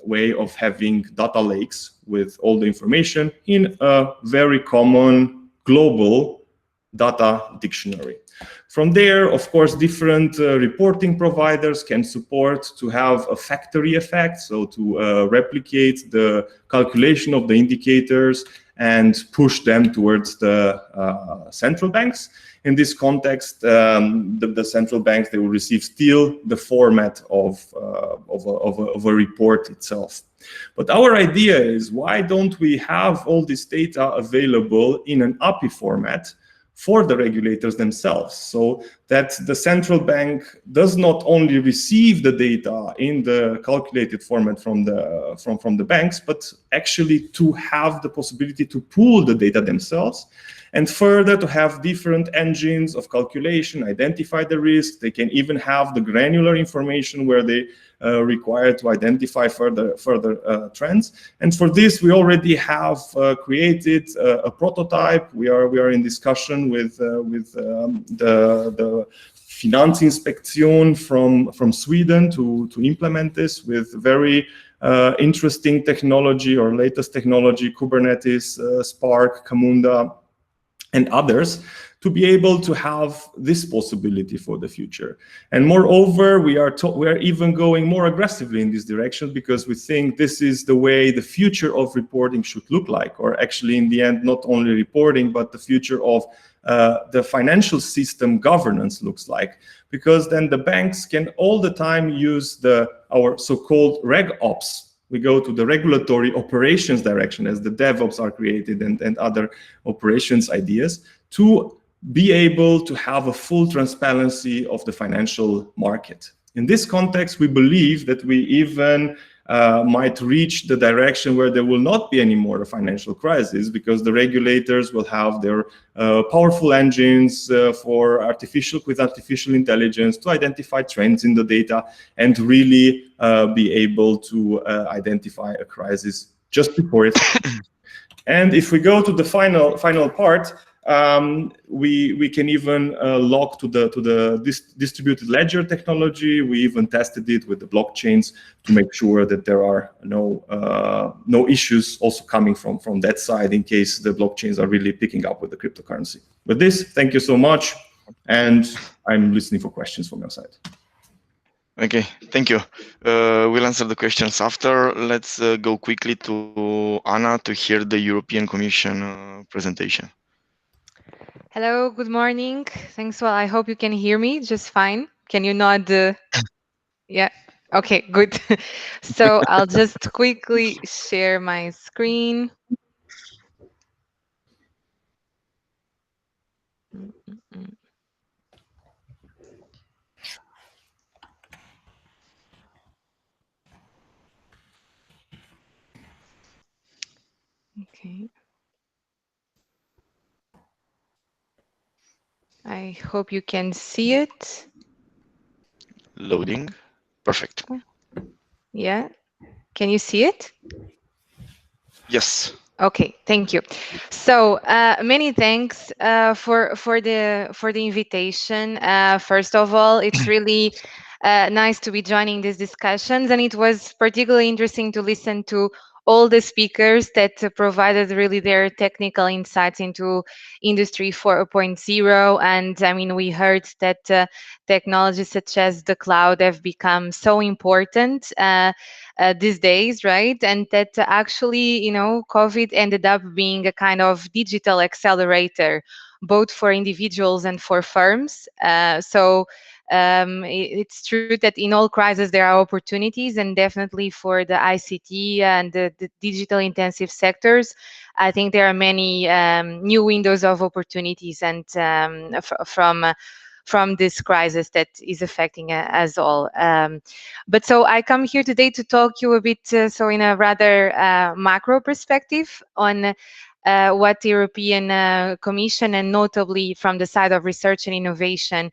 way of having data lakes with all the information in a very common global data dictionary. From there, of course, different reporting providers can support to have a factory effect, so to replicate the calculation of the indicators and push them towards the central banks. In this context, the central banks, they will receive still the format of a report itself. But our idea is, why don't we have all this data available in an API format for the regulators themselves, so that the central bank does not only receive the data in the calculated format from the banks, but actually to have the possibility to pool the data themselves, and further to have different engines of calculation, identify the risk. They can even have the granular information where they require to identify further trends. And for this, we already have created a prototype. We are in discussion with the Finansinspektion from Sweden to implement this with very interesting technology, or latest technology, Kubernetes, Spark, Camunda, and others, to be able to have this possibility for the future. And moreover, we are even going more aggressively in this direction, because we think this is the way the future of reporting should look like, or actually in the end, not only reporting, but the future of the financial system governance looks like. Because then the banks can all the time use our so-called reg ops. We go to the regulatory operations direction, as the DevOps are created and other operations ideas, to be able to have a full transparency of the financial market. In this context, we believe that we even might reach the direction where there will not be any more a financial crisis, because the regulators will have their powerful engines with artificial intelligence to identify trends in the data and really be able to identify a crisis just before it happens. And if we go to the final part, we can even log to the distributed ledger technology. We even tested it with the blockchains to make sure that there are no issues also coming from that side in case the blockchains are really picking up with the cryptocurrency. With this, thank you so much, and I'm listening for questions from your side. Okay, thank you. We'll answer the questions after. Let's go quickly to Anna to hear the European Commission presentation. Hello, good morning. Thanks. Well, I hope you can hear me just fine. Can you nod? Yeah. Okay, good. So I'll just quickly share my screen. Okay. I hope you can see it. Loading. Perfect. Yeah. Can you see it? Yes. Okay, thank you. So many thanks for the invitation. First of all, it's really nice to be joining these discussions, and it was particularly interesting to listen to all the speakers that provided really their technical insights into Industry 4.0. And I mean, we heard that technologies such as the cloud have become so important these days, right? And that actually, you know, COVID ended up being a kind of digital accelerator, both for individuals and for firms. It's true that in all crises there are opportunities, and definitely for the ICT and the digital intensive sectors, I think there are many new windows of opportunities, and from this crisis that is affecting us all. But so I come here today to talk you a bit, so in a rather macro perspective on what the European Commission, and notably from the side of research and innovation,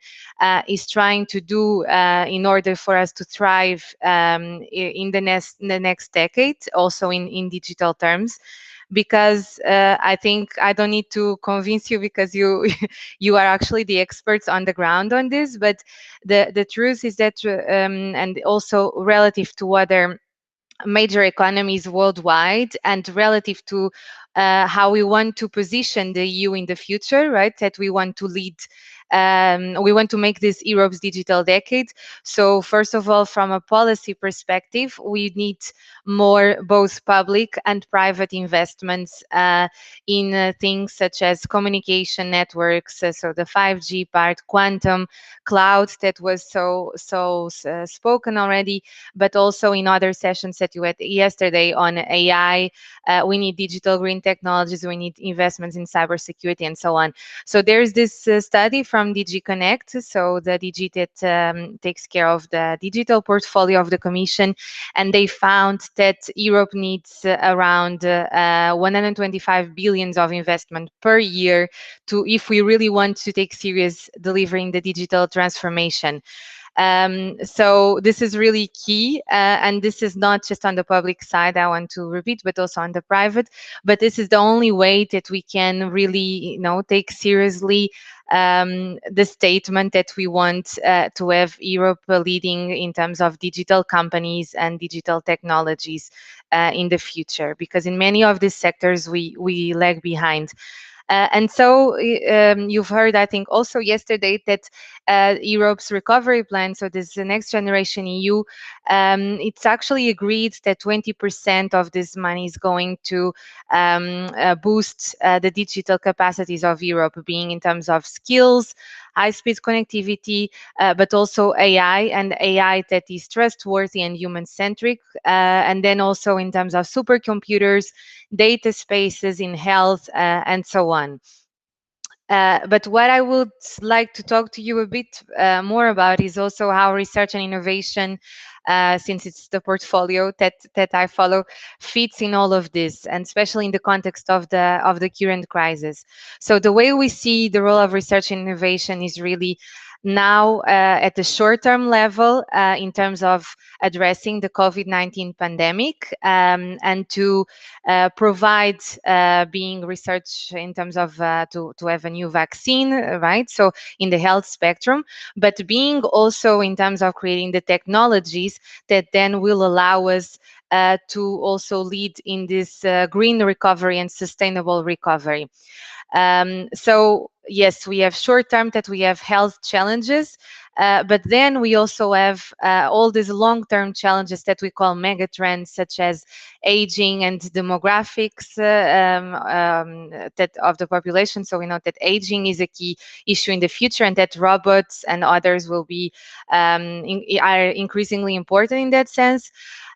is trying to do in order for us to thrive in the next decade, also in digital terms. Because I think I don't need to convince you, because you you are actually the experts on the ground on this. But the truth is that, and also relative to other major economies worldwide, and relative to how we want to position the EU in the future, right? That we want to lead, we want to make this Europe's digital decade. So first of all, from a policy perspective, we need more both public and private investments in things such as communication networks, so the 5G part, quantum, cloud, that was so spoken already, but also in other sessions that you had yesterday on AI. We need digital green technologies, we need investments in cybersecurity, and so on. So there's this study from DG Connect, so the DG that takes care of the digital portfolio of the Commission, and they found that Europe needs around 125 billions of investment per year to, if we really want to take serious delivering the digital transformation. So this is really key, and this is not just on the public side, I want to repeat, but also on the private. But this is the only way that we can really, you know, take seriously the statement that we want to have Europe leading in terms of digital companies and digital technologies in the future, because in many of these sectors we lag behind. And so you've heard, I think, also yesterday that Europe's recovery plan, so this next generation EU, it's actually agreed that 20% of this money is going to boost the digital capacities of Europe, being in terms of skills, high-speed connectivity, but also AI, and AI that is trustworthy and human-centric, and then also in terms of supercomputers, data spaces in health, and so on. But what I would like to talk to you a bit more about is also how research and innovation, since it's the portfolio that I follow, fits in all of this, and especially in the context of the current crisis. So the way we see the role of research and innovation is really now at the short-term level in terms of addressing the COVID-19 pandemic, and to provide being research in terms of to have a new vaccine, right? So in the health spectrum, but being also in terms of creating the technologies that then will allow us to also lead in this green recovery and sustainable recovery. So yes, we have short term that we have health challenges, but then we also have all these long term challenges that we call megatrends, such as aging and demographics that of the population. So we know that aging is a key issue in the future, and that robots and others will be are increasingly important in that sense.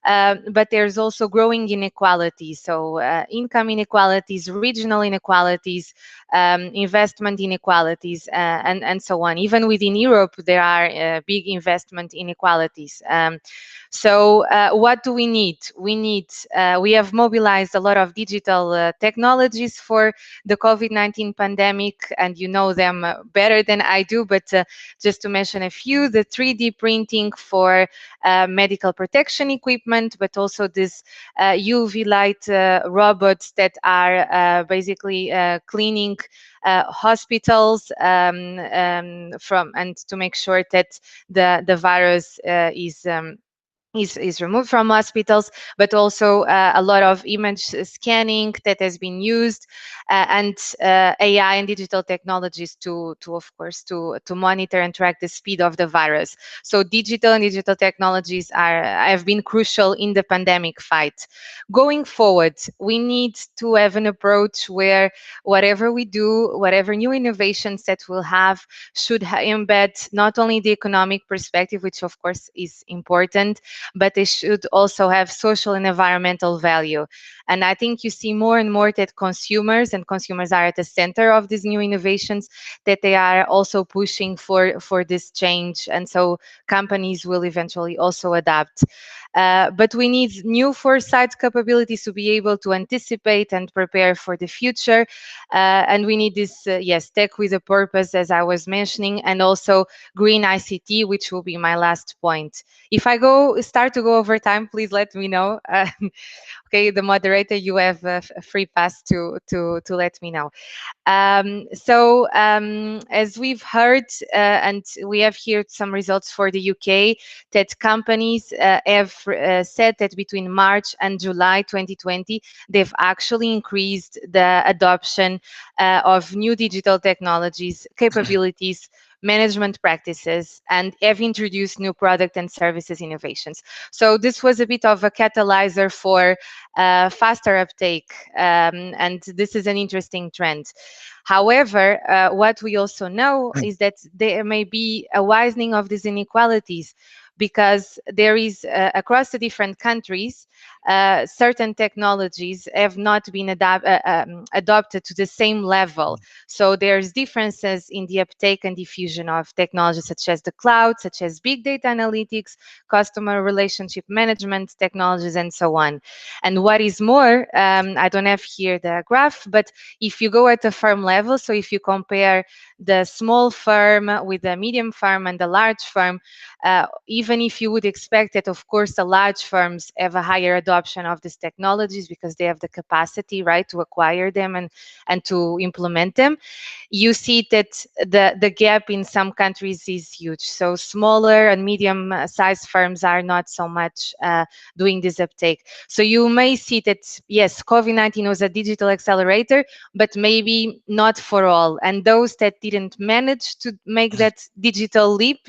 But there's also growing inequalities, so income inequalities, regional inequalities, investment inequalities, and so on. Even within Europe, there are big investment inequalities. So what do we need? We have mobilized a lot of digital technologies for the COVID-19 pandemic, and you know them better than I do, but just to mention a few, the 3D printing for medical protection equipment, but also this UV light robots that are basically cleaning hospitals from, and to make sure that the virus is removed from hospitals, but also a lot of image scanning that has been used, and AI and digital technologies to of course to monitor and track the speed of the virus. So digital technologies have been crucial in the pandemic fight. Going forward, we need to have an approach where whatever we do, whatever new innovations that we'll have, should embed not only the economic perspective, which of course is important, but they should also have social and environmental value. And I think you see more and more that consumers are at the center of these new innovations, that they are also pushing for this change. And so companies will eventually also adapt. But we need new foresight capabilities to be able to anticipate and prepare for the future. And we need this, yes, tech with a purpose, as I was mentioning, and also green ICT, which will be my last point. If I start to go over time, please let me know. Okay, the moderator, you have a free pass to let me know. As we've heard, and we have heard some results for the UK, that companies have said that between March and July 2020, they've actually increased the adoption of new digital technologies, capabilities, management practices, and have introduced new product and services innovations. So this was a bit of a catalyzer for faster uptake, and this is an interesting trend. However, what we also know is that there may be a widening of these inequalities, because there is, across the different countries, certain technologies have not been adopted to the same level. So there's differences in the uptake and diffusion of technologies such as the cloud, such as big data analytics, customer relationship management technologies, and so on. And what is more, I don't have here the graph, but if you go at the firm level, so if you compare the small firm with the medium firm and the large firm, even if you would expect that, of course, the large firms have a higher adoption of these technologies because they have the capacity, right, to acquire them and to implement them, you see that the gap in some countries is huge. So smaller and medium-sized firms are not so much doing this uptake. So you may see that, yes, COVID-19 was a digital accelerator, but maybe not for all. And those that didn't manage to make that digital leap,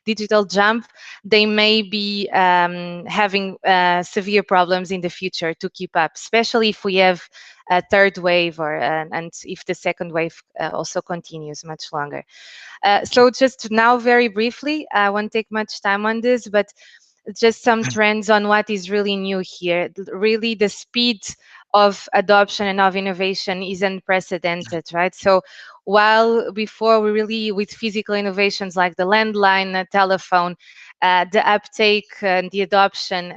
digital jump, they may be having severe problems in the future to keep up, especially if we have a third wave, and if the second wave also continues much longer. So just now, very briefly, I won't take much time on this, but just some trends on what is really new here. Really, the speed of adoption and of innovation is unprecedented, right? So while before we really, with physical innovations like the landline telephone, the uptake and the adoption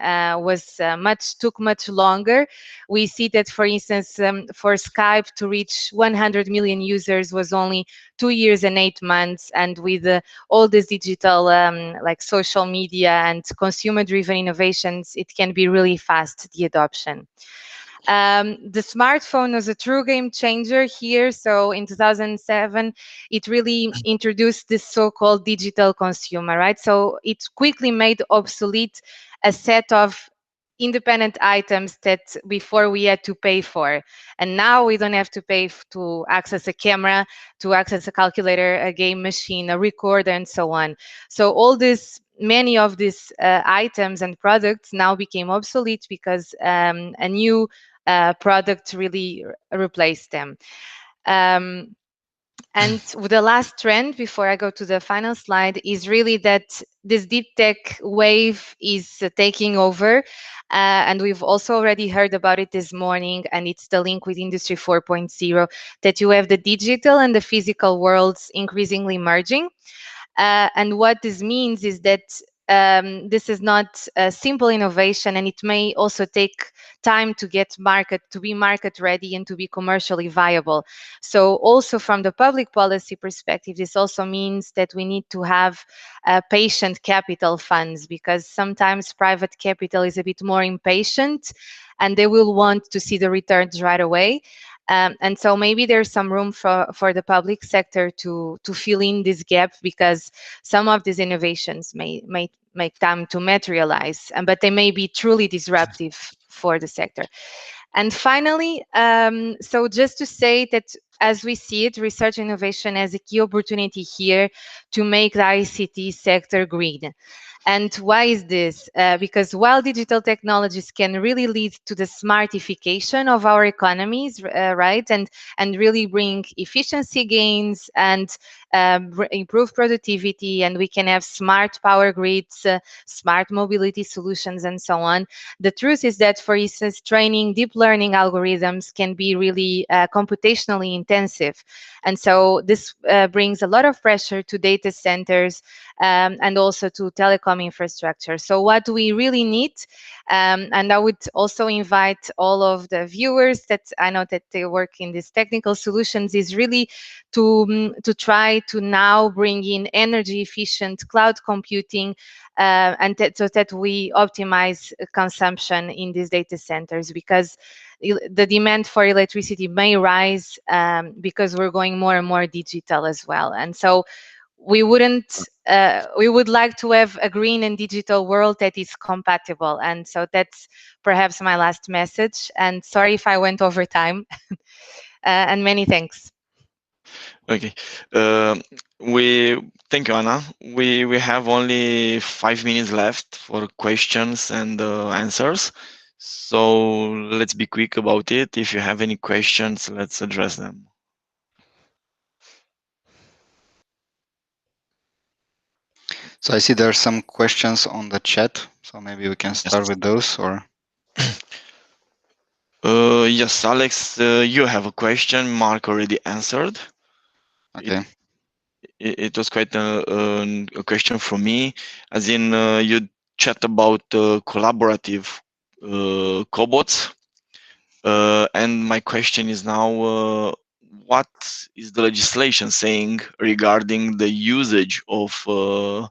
took much longer. We see that, for instance, for Skype to reach 100 million users was only 2 years and 8 months, and with all this digital like social media and consumer-driven innovations, it can be really fast, the adoption. The smartphone was a true game changer here. So in 2007, it really introduced this so-called digital consumer, right? So it quickly made obsolete a set of independent items that before we had to pay for, and now we don't have to pay to access a camera, to access a calculator, a game machine, a recorder, and so on. So all this, many of these items and products now became obsolete because a new product really replaced them. And the last trend, before I go to the final slide, is really that this deep tech wave is taking over. And we've also already heard about it this morning, and it's the link with Industry 4.0, that you have the digital and the physical worlds increasingly merging. And what this means is that this is not a simple innovation, and it may also take time to be market ready and to be commercially viable. So also from the public policy perspective, this also means that we need to have patient capital funds, because sometimes private capital is a bit more impatient and they will want to see the returns right away. And so maybe there's some room for the public sector to fill in this gap, because some of these innovations may make time to materialize, but they may be truly disruptive for the sector. And finally, so just to say that as we see it, research innovation has a key opportunity here to make the ICT sector green. And why is this? Because while digital technologies can really lead to the smartification of our economies, right, and really bring efficiency gains and improve productivity, and we can have smart power grids, smart mobility solutions, and so on. The truth is that, for instance, training deep learning algorithms can be really computationally intensive. And so this brings a lot of pressure to data centers and also to telecom infrastructure. So what we really need, and I would also invite all of the viewers that I know that they work in these technical solutions, is really to try to now bring in energy efficient cloud computing, and so that we optimize consumption in these data centers, because the demand for electricity may rise because we're going more and more digital as well. And so we would like to have a green and digital world that is compatible. And so that's perhaps my last message. And sorry if I went over time. And many thanks. Okay. We thank you, Anna. We have only 5 minutes left for questions and answers. So let's be quick about it. If you have any questions, let's address them. So I see there are some questions on the chat, so maybe we can start with those, or? Yes, Alex, you have a question. Mark already answered. Okay. It was quite a question from me, as in you chat about collaborative cobots. And my question is now, what is the legislation saying regarding the usage of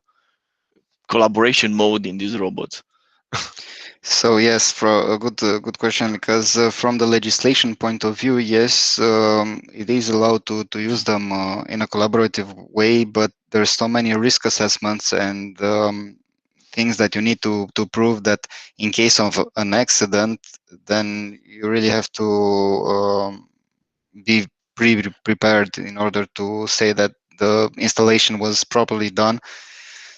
collaboration mode in these robots? So yes, for a good question, because from the legislation point of view, yes, it is allowed to use them in a collaborative way, but there's so many risk assessments and things that you need to prove that in case of an accident, then you really have to be prepared in order to say that the installation was properly done.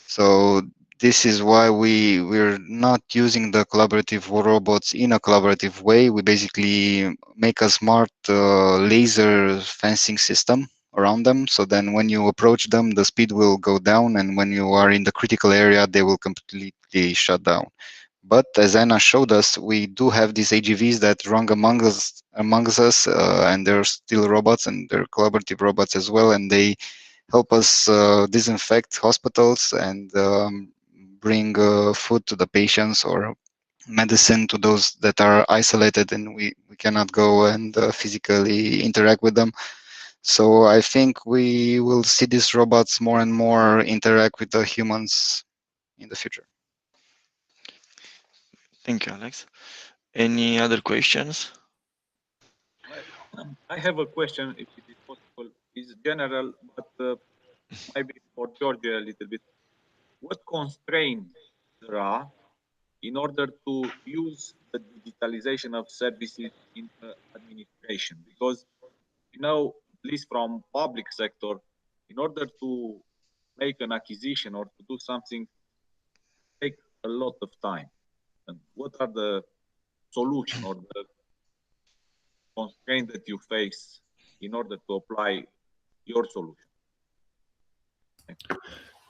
So this is why we're not using the collaborative robots in a collaborative way. We basically make a smart laser fencing system around them. So then when you approach them, the speed will go down, and when you are in the critical area, they will completely shut down. But as Anna showed us, we do have these AGVs that run among us, and they're still robots, and they're collaborative robots as well, and they help us disinfect hospitals and bring food to the patients or medicine to those that are isolated and we cannot go and physically interact with them. So I think we will see these robots more and more interact with the humans in the future. Thank you, Alex. Any other questions? I have a question, if it is possible. It's general, but maybe for Georgia a little bit. What constraints there are in order to use the digitalization of services in the administration? Because, you know, at least from public sector, in order to make an acquisition or to do something, take a lot of time. And what are the solution or the constraint that you face in order to apply your solution?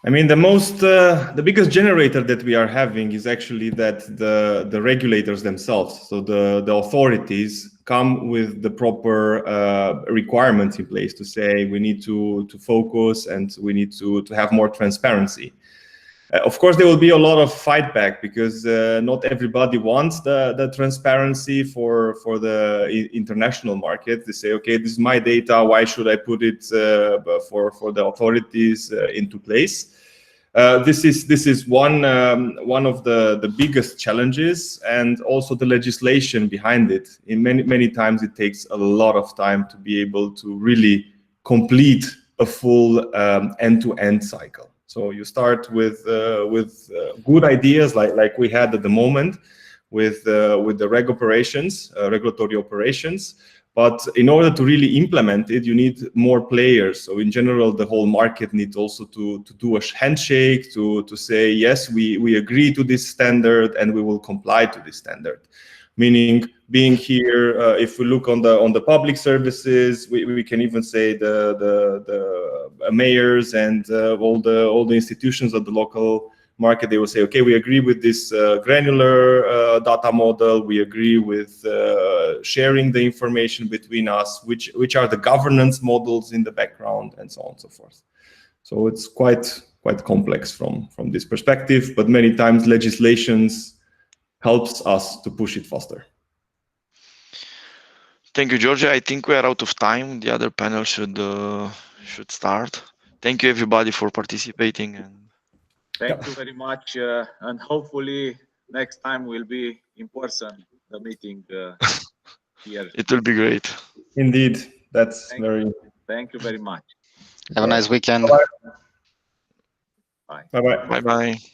I mean, the biggest generator that we are having is actually that the regulators themselves, so the authorities come with the proper requirements in place to say we need to focus and we need to have more transparency. Of course, there will be a lot of fight back because not everybody wants the transparency for the international market. They say, okay, this is my data. Why should I put it for the authorities into place? This is one of the biggest challenges, and also the legislation behind it. In many times, it takes a lot of time to be able to really complete a full end-to-end cycle. So you start with good ideas like we had at the moment with the regulatory operations. But in order to really implement it, you need more players. So in general, the whole market needs also to do a handshake to say, yes, we agree to this standard and we will comply to this standard. Meaning being here, if we look on the public services, we can even say the mayors and all the institutions of the local market, they will say, okay, we agree with this granular data model. We agree with sharing the information between us, which are the governance models in the background, and so on and so forth. So it's quite complex from this perspective, but many times legislations helps us to push it faster. Thank you, Georgia. I think we are out of time. The other panel should start. Thank you, everybody, for participating. And Thank you very much. And hopefully next time will be in person, the meeting here. It will be great. Indeed. That's Thank you very much. Have a nice weekend. Bye-bye. Bye. Bye-bye. Bye-bye.